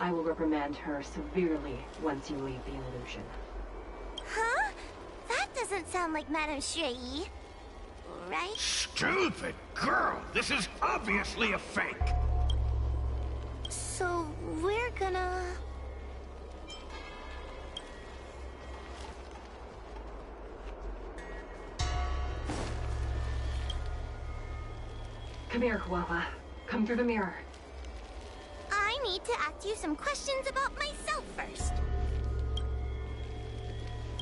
N: I will reprimand her severely once you leave the illusion.
A: Huh? That doesn't sound like Madame Shui. Right?
D: Stupid girl! This is obviously a fake!
A: So, we're gonna...
N: Come here, Huava. Come through the mirror.
A: I need to ask you some questions about myself first.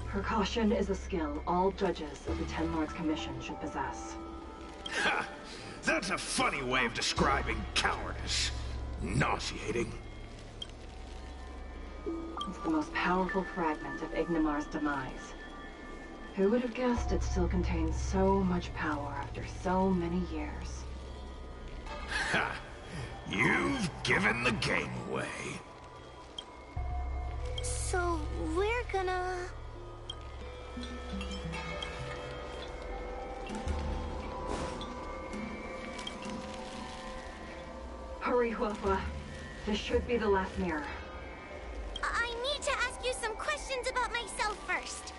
N: Her caution is a skill all judges of the Ten Lords Commission should possess.
D: Ha! That's a funny way of describing cowardice. Nauseating.
N: It's the most powerful fragment of Ignimar's demise. Who would have guessed it still contains so much power after so many years?
D: Ha! You've given the game away.
A: So, we're gonna...
N: Hurry, Huafua. This should be the last mirror.
A: I need to ask you some questions about myself first.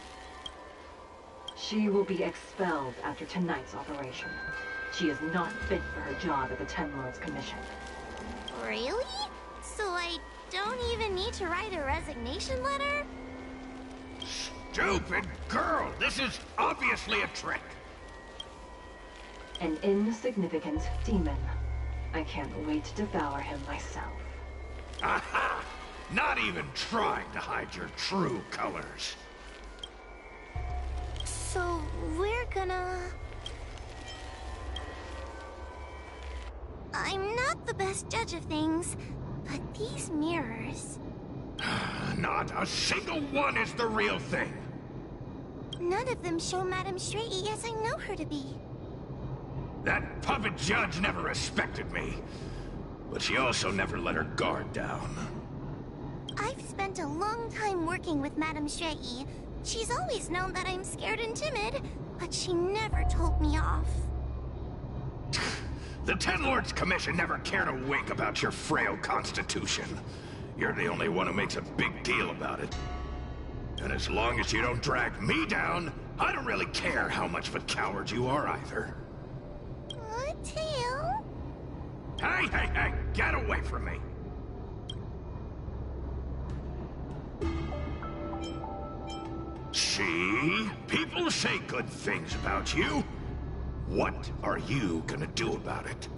N: She will be expelled after tonight's operation. She is not fit for her job at the Ten Lords Commission.
A: Really? So I don't even need to write a resignation letter?
D: Stupid girl! This is obviously a trick!
N: An insignificant demon. I can't wait to devour him myself.
D: Aha! Not even trying to hide your true colors.
A: So, we're gonna... I'm not the best judge of things, but these mirrors...
D: Not a single one is the real thing.
A: None of them show Madame Shui as I know her to be.
D: That puppet judge never respected me. But she also never let her guard down.
A: I've spent a long time working with Madame Shui. She's always known that I'm scared and timid, but she never told me off.
D: The Ten Lords Commission never cared a wink about your frail constitution. You're the only one who makes a big deal about it. And as long as you don't drag me down, I don't really care how much of a coward you are either.
A: Tail?
D: Hey, hey, hey! Get away from me! See? People say good things about you. What are you gonna do about it?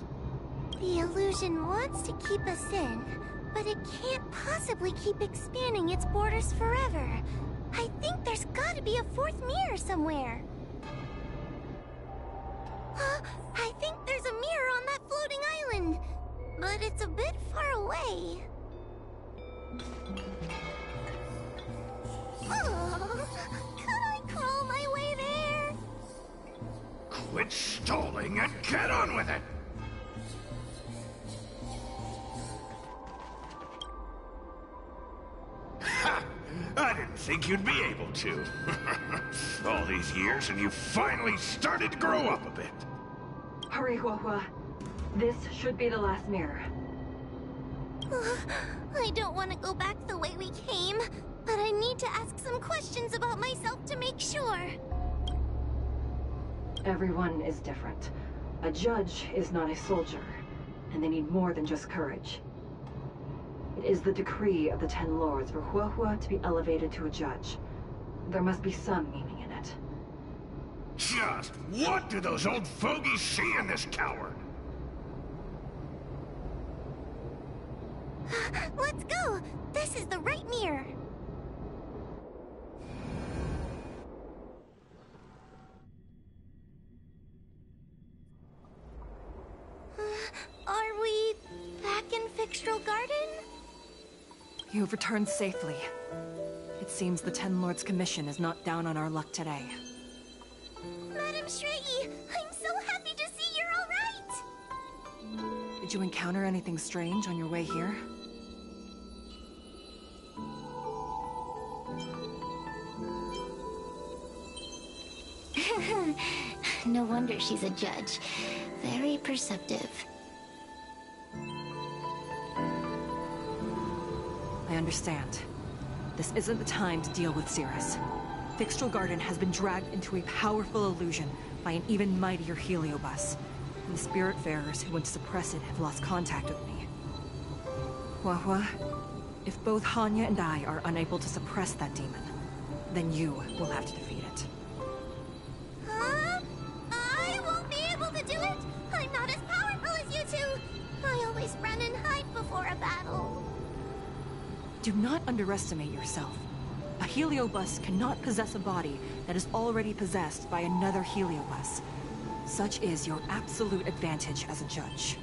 A: The illusion wants to keep us in, but it can't possibly keep expanding its borders forever. I think there's gotta be a fourth mirror somewhere. I think there's a mirror on that floating island, but it's a bit far away. Oh, could I crawl my way there?
D: Quit stalling and get on with it! Ha! I didn't think you'd be able to. All these years and you finally started to grow up a bit.
N: Hurry, Huahua. This should be the last mirror.
A: I don't want to go back the way we came, but I need to ask some questions about myself to make sure.
N: Everyone is different. A judge is not a soldier, and they need more than just courage. It is the decree of the Ten Lords for Huahua to be elevated to a judge. There must be some meaning in it.
D: Just what do those old fogies see in this coward?
A: Let's go! This is the right mirror! Are we back in Fixtral Garden?
I: You have returned safely. It seems the Ten Lords Commission is not down on our luck today.
A: Madame Shui, I'm so happy to see you're all right!
I: Did you encounter anything strange on your way here?
C: No wonder she's a judge. Very perceptive.
I: I understand. This isn't the time to deal with Cirrus. Fixtral Garden has been dragged into a powerful illusion by an even mightier heliobus. And the Spiritfarers who went to suppress it have lost contact with me. Huahua, if both Hanya and I are unable to suppress that demon, then you will have to defeat it.
C: Huh? I won't be able to do it! I'm not as powerful as you two! I always run and hide before a battle.
I: Do not underestimate yourself. A heliobus cannot possess a body that is already possessed by another heliobus. Such is your absolute advantage as a judge.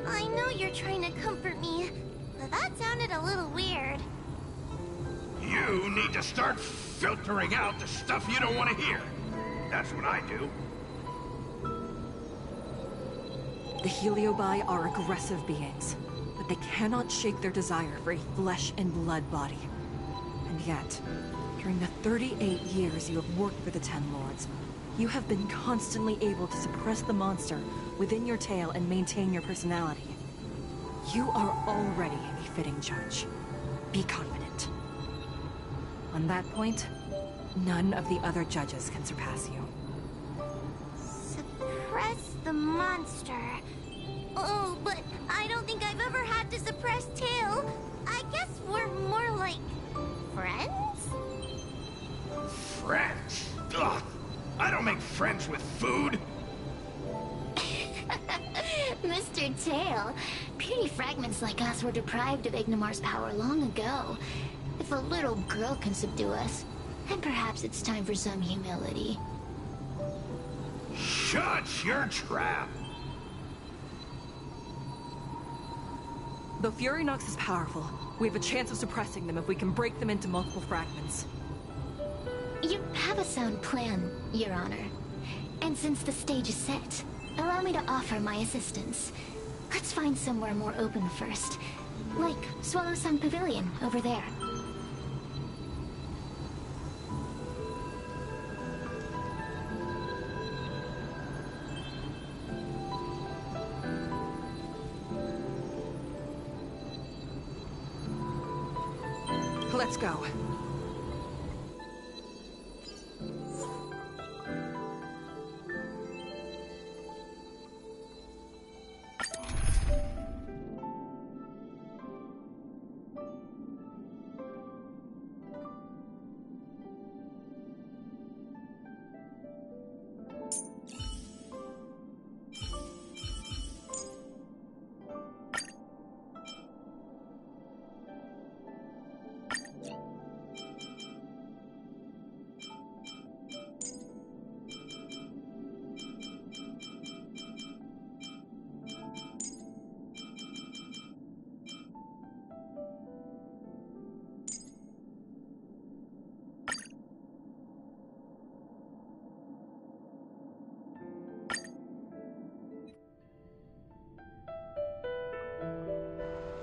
C: I know you're trying to comfort me, but that sounded a little weird.
D: You need to start filtering out the stuff you don't want to hear. That's what I do.
I: The Heliobi are aggressive beings, but they cannot shake their desire for a flesh and blood body. And yet, during the 38 years you have worked for the Ten Lords, you have been constantly able to suppress the monster within your tail and maintain your personality. You are already a fitting judge. Be confident. On that point, none of the other judges can surpass you.
C: Suppress the monster. Oh, but I don't think I've ever had to suppress Tail. I guess we're more like... friends?
D: Friends? Ugh! I don't make friends with food!
C: Mr. Tail, puny fragments like us were deprived of Ignimar's power long ago. If a little girl can subdue us, then perhaps it's time for some humility.
D: Shut your trap!
I: Though Furynox is powerful, we have a chance of suppressing them if we can break them into multiple fragments.
C: You have a sound plan, Your Honor. And since the stage is set, allow me to offer my assistance. Let's find somewhere more open first. Like Swallow Sun Pavilion, over there.
I: Let's go.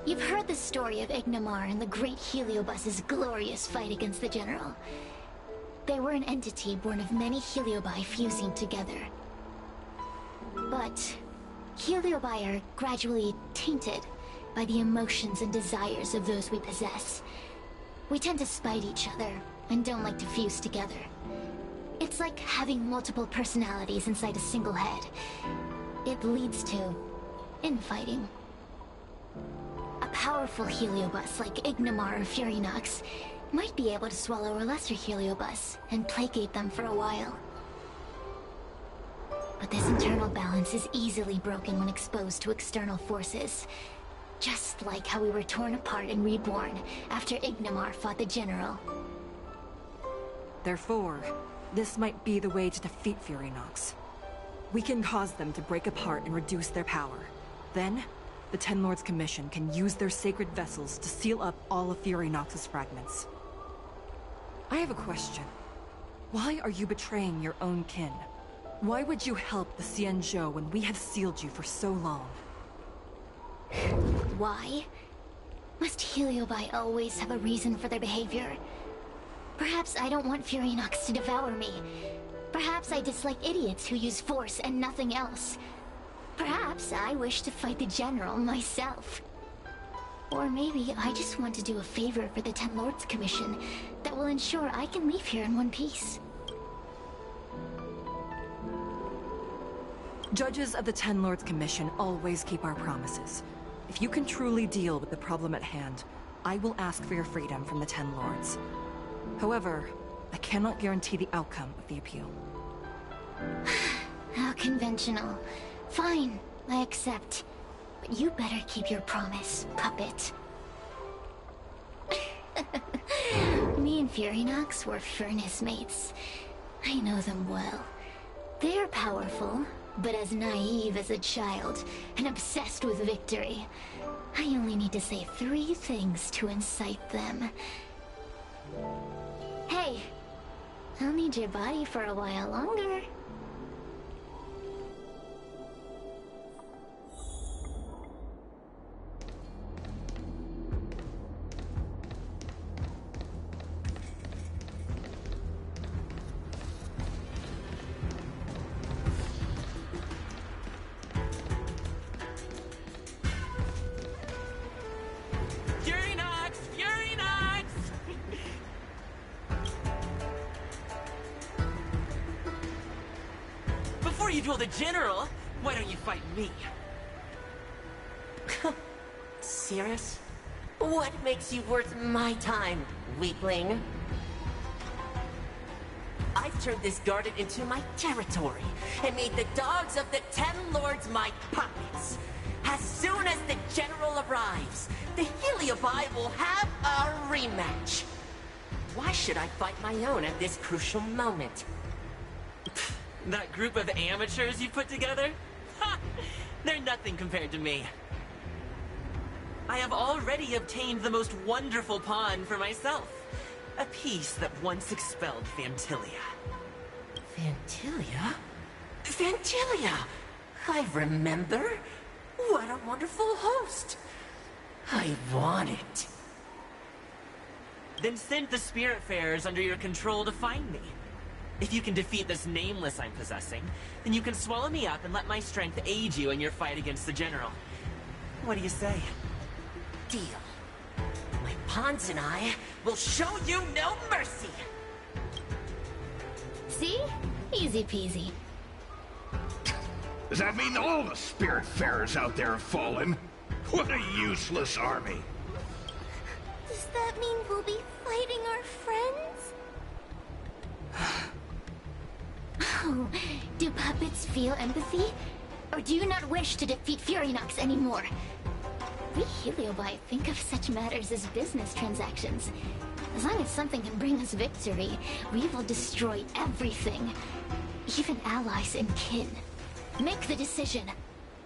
C: You've heard the story of Ignimar and the great Heliobus's glorious fight against the General. They were an entity born of many Heliobi fusing together. But Heliobi are gradually tainted by the emotions and desires of those we possess. We tend to spite each other and don't like to fuse together. It's like having multiple personalities inside a single head. It leads to infighting. A powerful Heliobus like Ignimar or Furynox might be able to swallow a lesser Heliobus and placate them for a while. But this internal balance is easily broken when exposed to external forces. Just like how we were torn apart and reborn after Ignimar fought the General.
I: Therefore, this might be the way to defeat Furynox. We can cause them to break apart and reduce their power. Then, the Ten Lords Commission can use their sacred vessels to seal up all of Fury Nox's fragments. I have a question. Why are you betraying your own kin? Why would you help the Xianzhou when we have sealed you for so long?
C: Why? Must Heliobi always have a reason for their behavior? Perhaps I don't want Fury Nox to devour me. Perhaps I dislike idiots who use force and nothing else. Perhaps I wish to fight the General myself. Or maybe I just want to do a favor for the Ten Lords Commission that will ensure I can leave here in one piece.
I: Judges of the Ten Lords Commission always keep our promises. If you can truly deal with the problem at hand, I will ask for your freedom from the Ten Lords. However, I cannot guarantee the outcome of the appeal.
C: How conventional. Fine, I accept. But you better keep your promise, puppet. Me and Fury Nox were furnace mates. I know them well. They're powerful, but as naive as a child, and obsessed with victory. I only need to say 3 things to incite them. Hey, I'll need your body for a while longer.
M: Before you duel the General, why don't you fight me?
O: Serious? What makes you worth my time, weakling? I've turned this garden into my territory, and made the dogs of the Ten Lords my puppets. As soon as the General arrives, the Heliobi will have a rematch. Why should I fight my own at this crucial moment?
M: That group of amateurs you put together? Ha! They're nothing compared to me. I have already obtained the most wonderful pawn for myself. A piece that once expelled Phantilia.
O: Phantilia? Phantilia! I remember. What a wonderful host. I want it.
M: Then send the Spiritfarers under your control to find me. If you can defeat this nameless I'm possessing, then you can swallow me up and let my strength aid you in your fight against the General. What do you say?
O: Deal. My pawns and I will show you no mercy!
C: See? Easy peasy.
D: Does that mean all the Spiritfarers out there have fallen? What a useless army!
C: Does that mean we'll be fighting our friends? Oh, do puppets feel empathy? Or do you not wish to defeat Fury Nox anymore? We Heliobi think of such matters as business transactions. As long as something can bring us victory, we will destroy everything. Even allies and kin. Make the decision.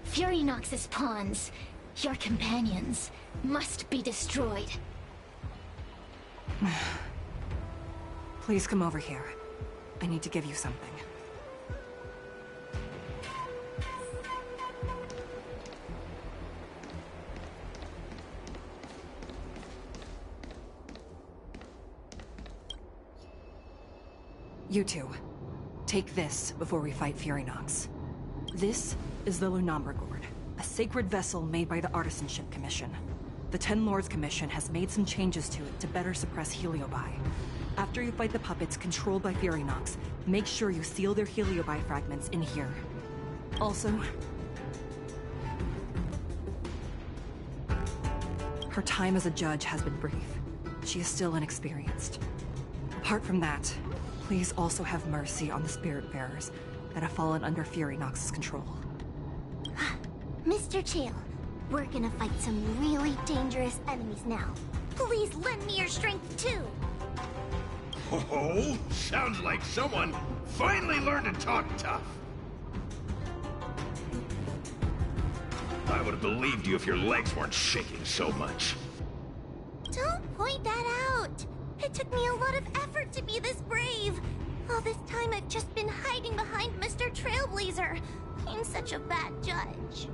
C: Fury Nox's pawns, your companions, must be destroyed.
I: Please come over here. I need to give you something. You two, take this before we fight Fury Nox. This is the Lunombra Gourd, a sacred vessel made by the Artisanship Commission. The Ten Lords Commission has made some changes to it to better suppress Heliobi. After you fight the puppets controlled by Fury Nox, make sure you seal their Heliobi fragments in here. Also, her time as a judge has been brief. She is still inexperienced. Apart from that, please also have mercy on the Spiritfarers that have fallen under Fury Nox's control.
C: Mr. Chill, we're gonna fight some really dangerous enemies now. Please lend me your strength too!
D: Oh, sounds like someone finally learned to talk tough. I would have believed you if your legs weren't shaking so much.
C: Don't point that out! It took me a lot of effort to be this brave. All this time I've just been hiding behind Mr. Trailblazer. I'm such a bad judge.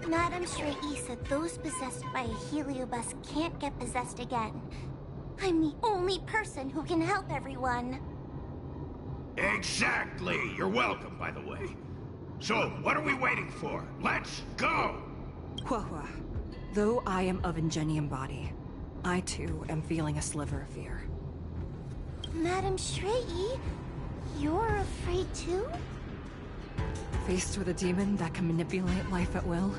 C: Madame Shrey said those possessed by a heliobus can't get possessed again. I'm the only person who can help everyone.
D: Exactly! You're welcome, by the way. So, what are we waiting for? Let's go!
I: Huahua, though I am of Ingenium body, I too am feeling a sliver of fear.
C: Madame Shrey, you're afraid too?
I: Faced with a demon that can manipulate life at will,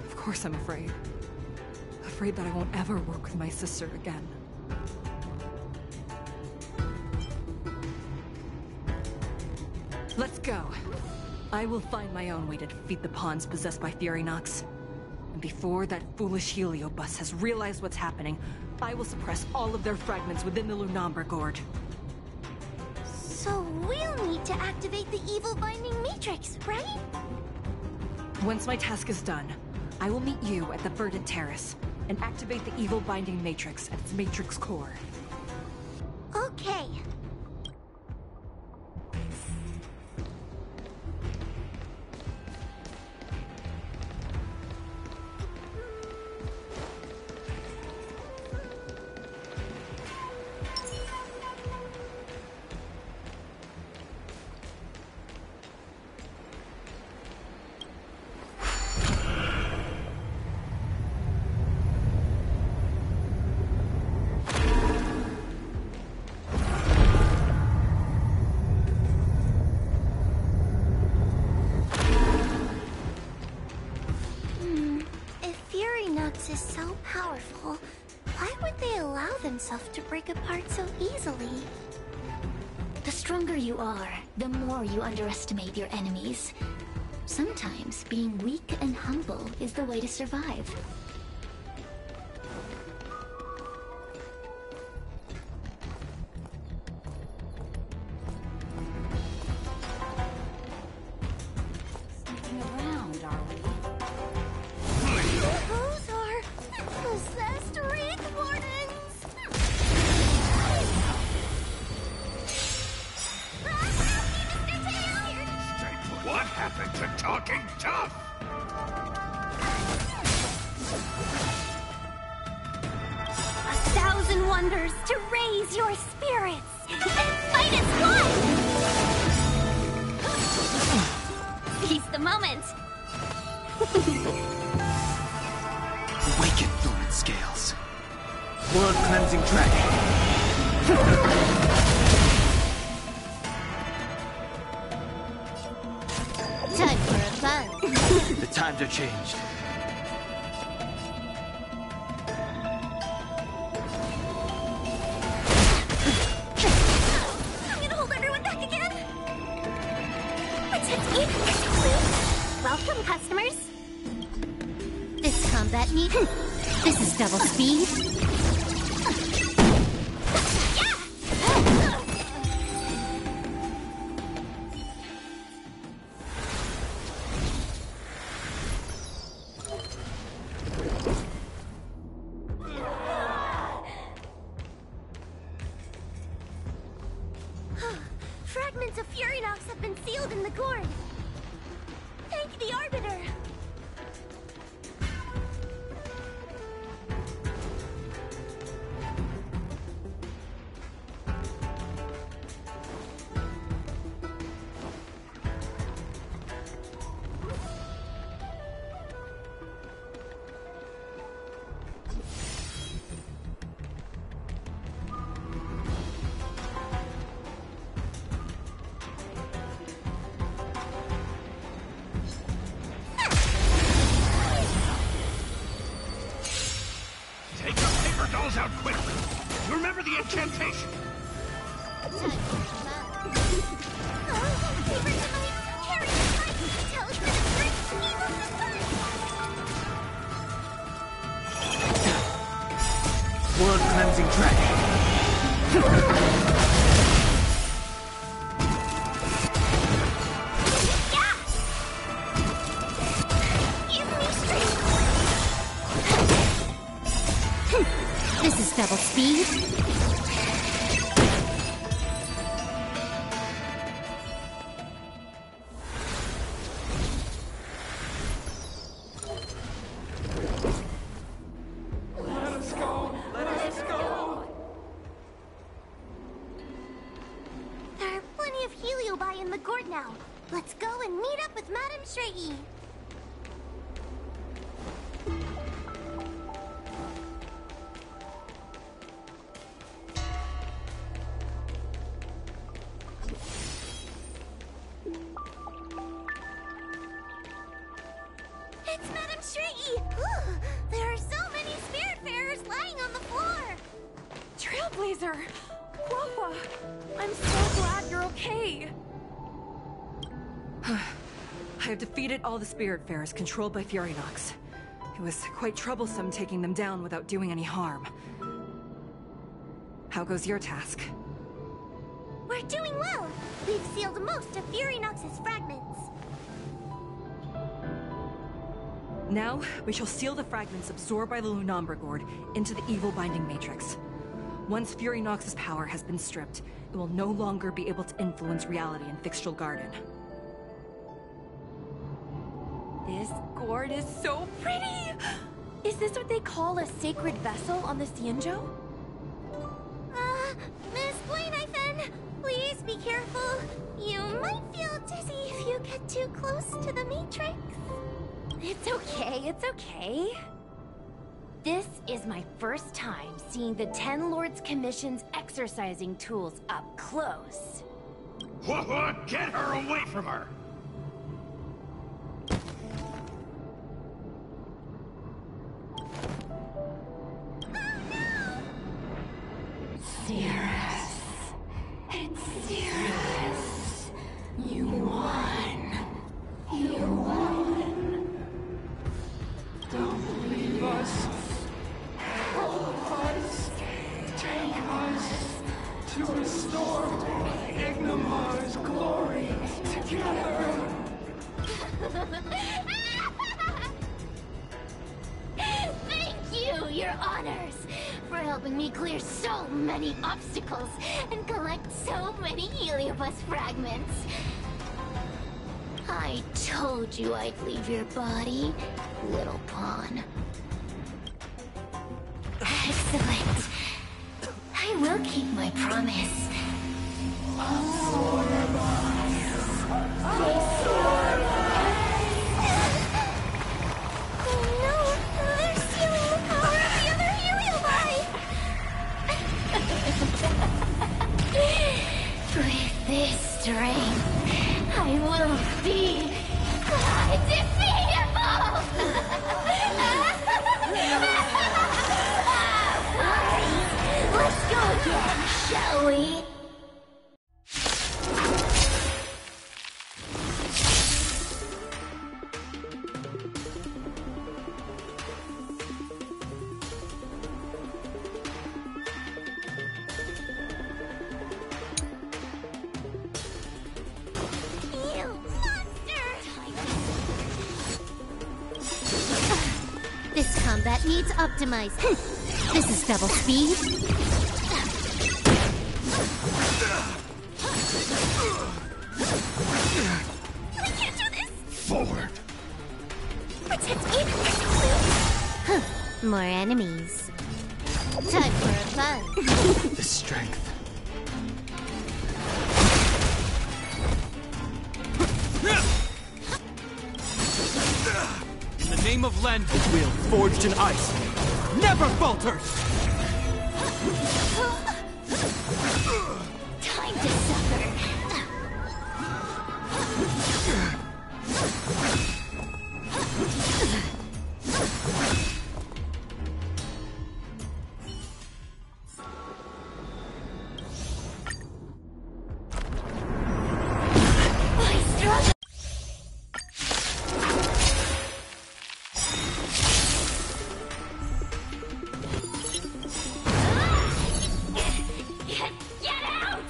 I: of course I'm afraid. Afraid that I won't ever work with my sister again. Let's go. I will find my own way to defeat the pawns possessed by Furynox. And before that foolish heliobus has realized what's happening, I will suppress all of their fragments within the Lunombre Gourd.
C: So we'll need to activate the evil binding matrix, right?
I: Once my task is done, I will meet you at the Verdant Terrace and activate the evil binding matrix at its matrix core.
C: Okay. Is so powerful, why would they allow themselves to break apart so easily?
P: The stronger you are, the more you underestimate your enemies. Sometimes being weak and humble is the way to survive.
D: What happened to talking tough?
C: 1,000 wonders to raise your spirits and fight as one! Seize the moment!
K: Awaken, Thorn Scales. World Cleansing Dragon.
C: Time for a fun.
K: The times are changed.
C: I'm gonna hold everyone back again. Protect me. Welcome, customers. This combat need. This is double speed. Fragments of Furynox have been sealed in the gourd. Thank the Arbiter.
D: Dolls out quickly. You remember the incantation?
K: World Cleansing Dragon.
P: This is double speed.
Q: Let us go! Let us go!
C: There are plenty of heliobi in the gourd now. Let's go and meet up with Madame Shrey. It's Madame Shrey! There are so many spiritfarers lying on the floor!
J: Trailblazer! Wawa! I'm so glad you're okay!
I: I have defeated all the Spiritfarers controlled by Furynox. It was quite troublesome taking them down without doing any harm. How goes your task?
C: We're doing well! We've sealed most of Furynox's fragments.
I: Now, we shall seal the fragments absorbed by the Lunombra Gourd into the evil binding matrix. Once Furynox's power has been stripped, it will no longer be able to influence reality in Fixtral Garden.
J: This gourd is so pretty! Is this what they call a sacred vessel on the Xianzhou?
C: Miss Blainithen, please be careful. You might feel dizzy if you get too close to the Matrix.
J: It's okay, it's okay. This is my first time seeing the Ten Lords Commission's exercising tools up close.
D: What? Get her away from her!
Q: Cirrus. It's Cirrus. You won. You won. Don't leave us. Help us. Take us to restore Ignimar's glory together.
C: Thank you, Your Honors, for helping me clear so many obstacles and collect so many Heliobus fragments. I told you I'd leave your body, little pawn. Excellent. I will keep my promise. Oh no! They're stealing the power of the other Heliobi! With this strength, I will be undefeatable! Let's go again, shall we? You monster! This combat needs optimizing. This is double speed. We can't do this!
D: Forward!
C: Protect me! Huh. More enemies. Time for a fun.
K: The strength.
R: In the name of Len, the wheel forged in ice never falters!
C: Time to suffer. My struggle. Get out!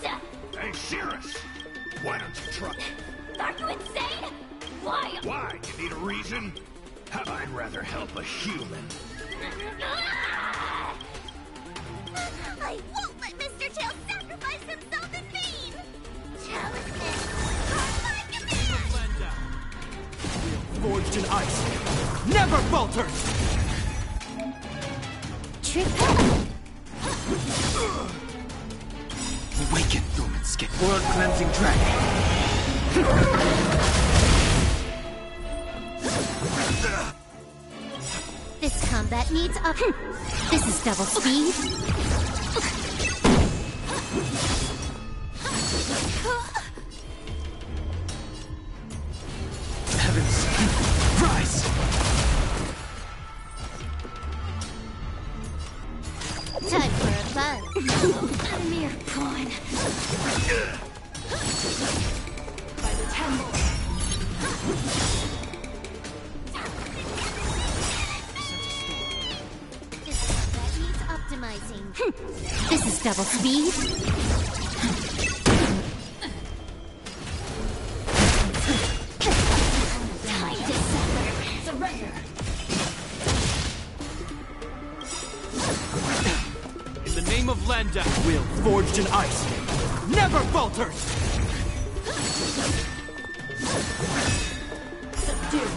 R: never falters!
K: Awaken, dormant skin. World cleansing dragon.
C: This combat needs up. This is double speed.
K: Heavens, rise!
C: Time for a buzz.
P: A mere pawn.
N: By the temple.
C: This combat needs optimizing. This is double speed.
P: Time to suffer. Surrender.
R: In the name of Landa, will forged in ice, never falters!
N: Subdue.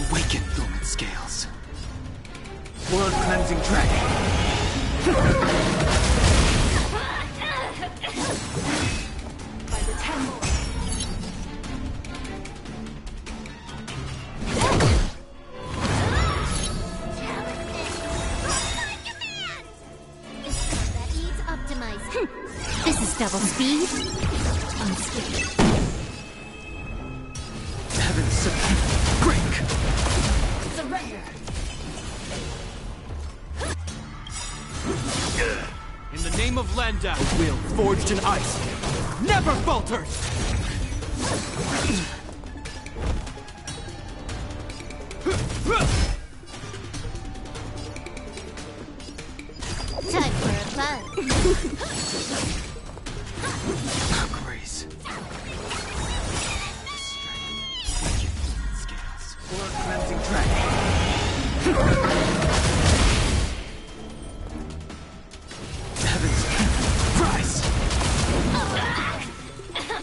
K: Awaken, dormant scales. World cleansing dragon.
N: By the temple.
C: This combat needs optimizing. This is double speed. Unscathed.
K: Heavens, break!
P: Surrender.
R: In the name of Landa, will forged in ice, never falters!
C: Time for a buzz.
K: Grace. Awaken, dormant scales. World cleansing dragon. Heavens, rise!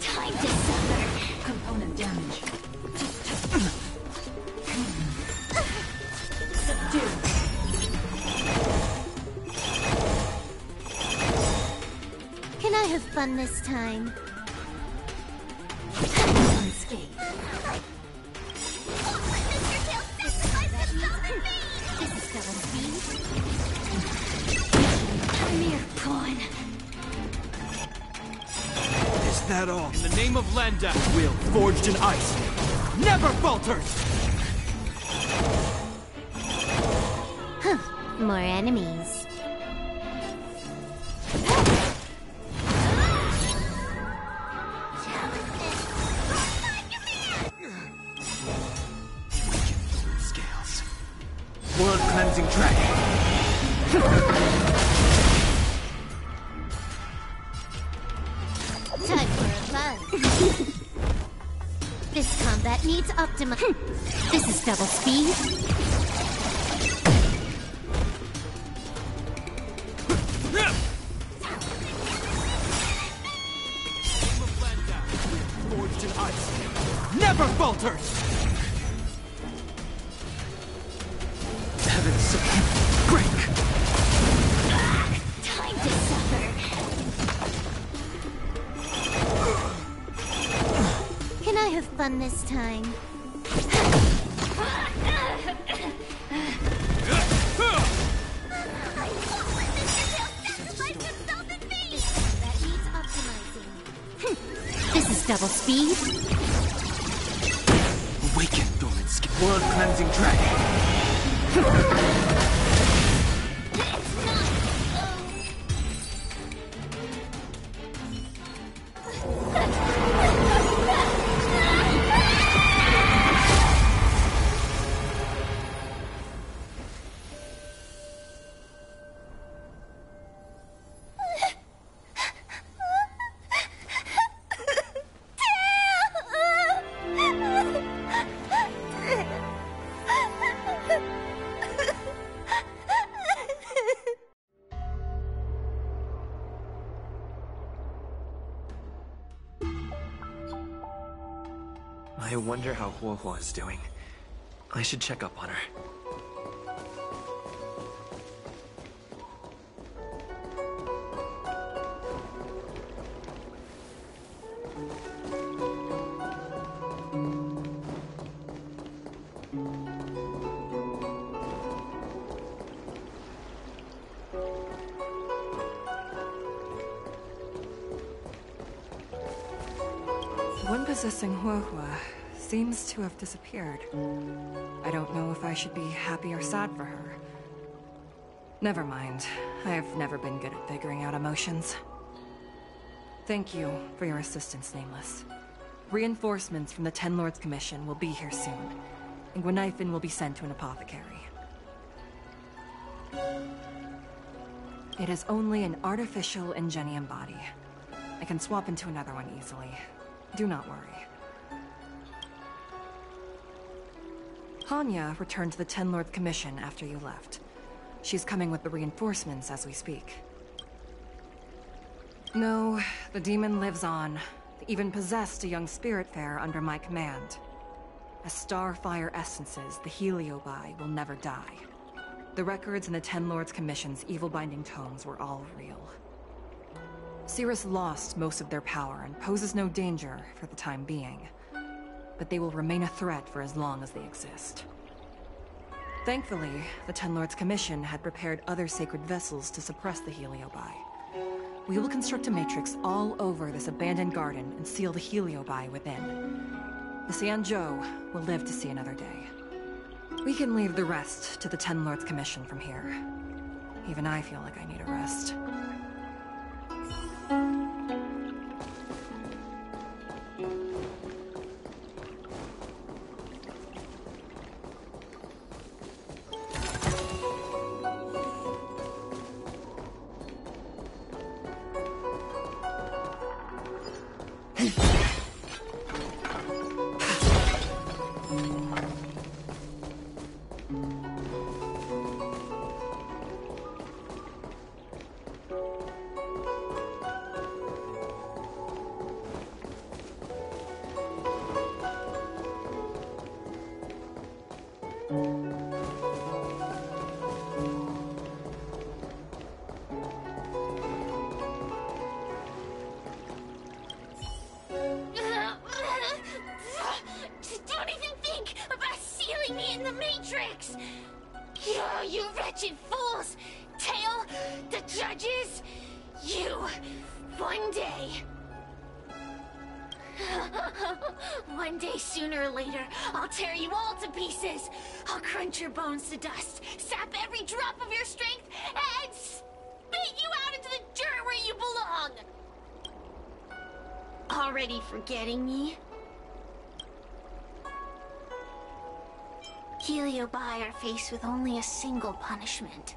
P: Time to suffer.
N: Component damage.
C: Can I have fun this time?
P: Unscathed.
C: This is double speed.
P: A mere pawn.
R: Is that all? In the name of Landa, will forged in ice, never falters!
C: More enemies.
K: Scales. World cleansing dragon.
C: Time for a buzz. This combat needs optima. This is double speed.
R: Forged in ice, never falters!
K: Heavens, break!
P: Time to suffer.
C: Can I have fun this time? That needs optimizing. This is double speed.
K: Awaken, dormant skin. World cleansing dragon. I wonder how Huohuo is doing. I should check up on her.
I: One possessing Huohuo seems to have disappeared. I don't know if I should be happy or sad for her. Never mind. I've never been good at figuring out emotions. Thank you for your assistance, Nameless. Reinforcements from the Ten Lords Commission will be here soon, and Gwenifin will be sent to an apothecary. It is only an artificial Ingenium body. I can swap into another one easily. Do not worry. Hanya returned to the Ten Lords Commission after you left. She's coming with the reinforcements as we speak. No, the demon lives on. Even possessed a young spiritfarer under my command. As starfire essences, the Heliobi will never die. The records in the Ten Lords Commission's evil-binding tomes were all real. Cirrus lost most of their power and poses no danger for the time being. But they will remain a threat for as long as they exist. Thankfully, the Ten Lords Commission had prepared other sacred vessels to suppress the Heliobi. We will construct a matrix all over this abandoned garden and seal the Heliobi within. The Xianzhou will live to see another day. We can leave the rest to the Ten Lords Commission from here. Even I feel like I need a rest.
C: Don't even think about sealing me in the Matrix! You wretched fools! Tail, the judges, you, one day. One day, sooner or later, I'll tear you all to pieces. I'll crunch your bones to dust, sap every drop of your strength, and spit you out into the dirt where you belong. Already forgetting me? Heliobi are faced with only a single punishment.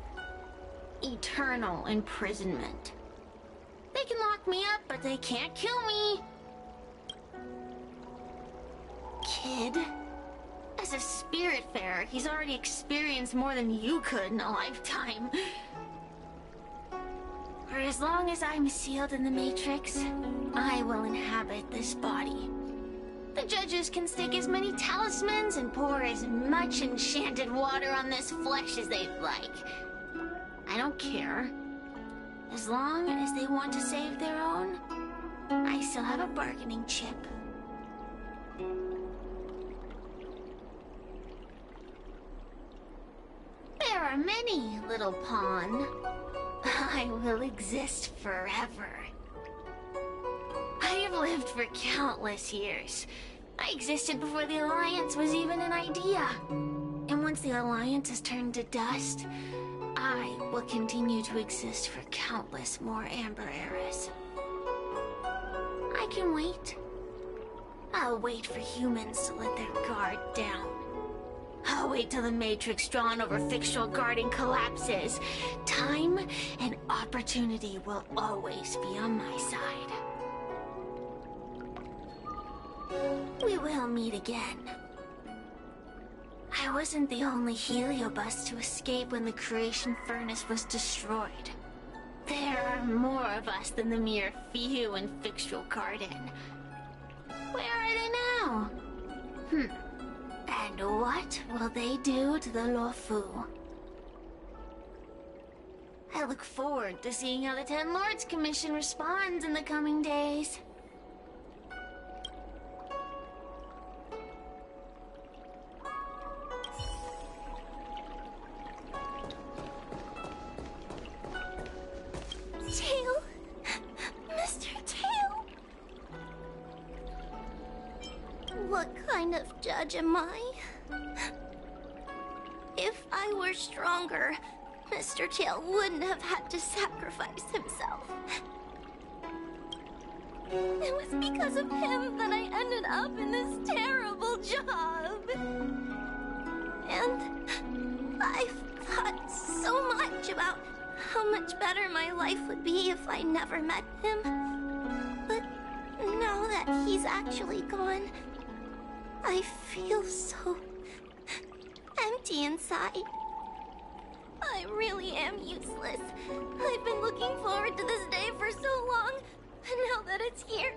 C: Eternal imprisonment. They can lock me up, but they can't kill me. Kid? As a spiritfarer, he's already experienced more than you could in a lifetime. For as long as I'm sealed in the Matrix, I will inhabit this body. The judges can stick as many talismans and pour as much enchanted water on this flesh as they'd like. I don't care. As long as they want to save their own, I still have a bargaining chip. There are many, little pawn. I will exist forever. I have lived for countless years. I existed before the Alliance was even an idea. And once the Alliance is turned to dust, I will continue to exist for countless more Amber eras. I can wait. I'll wait for humans to let their guard down. I'll wait till the Matrix drawn over Fictional Garden collapses. Time and opportunity will always be on my side. We will meet again. I wasn't the only Heliobus to escape when the creation furnace was destroyed. There are more of us than the mere few in Fictional Garden. Where are they now?
P: And what will they do to the Luofu? I look forward to seeing how the Ten Lords Commission responds in the coming days.
C: Tail! Mr. Tail! What kind of judge am I? If I were stronger, Mr. Tail wouldn't have had to sacrifice himself. It was because of him that I ended up in this terrible job. And I've thought so much about how much better my life would be if I never met him. But now that he's actually gone, I feel so empty inside. I really am useless. I've been looking forward to this day for so long, and now that it's here,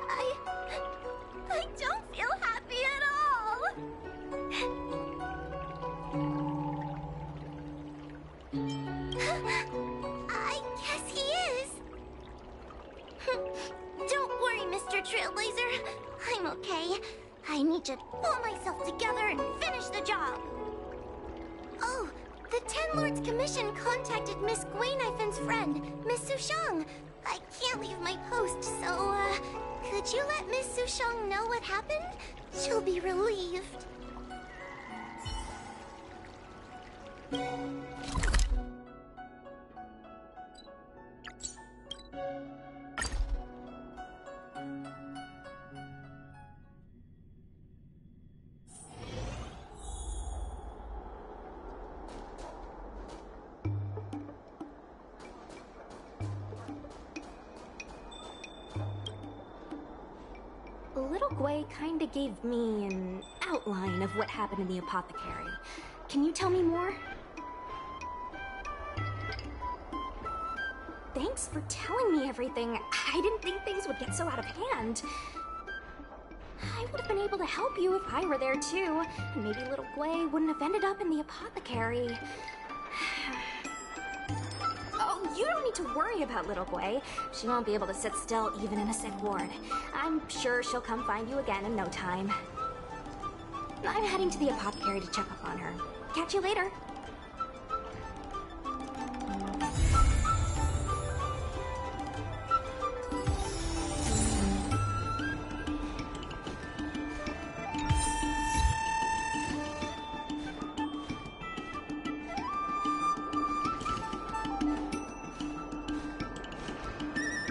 C: I don't feel happy at all. I guess he is. Don't worry, Mr. Trailblazer. I'm okay. I need to pull myself together and finish the job. Oh, the Ten Lords Commission contacted Miss Guinaifin's friend, Miss Sushang. I can't leave my post, so, could you let Miss Sushang know what happened? She'll be relieved.
J: Little Gwei kinda gave me an outline of what happened in the apothecary. Can you tell me more? Thanks for telling me everything. I didn't think things would get so out of hand. I would have been able to help you if I were there too, and maybe little Gwei wouldn't have ended up in the apothecary. Oh, you don't need to worry about little Gwei. She won't be able to sit still even in a sick ward. I'm sure she'll come find you again in no time. I'm heading to the apothecary to check up on her. Catch you later.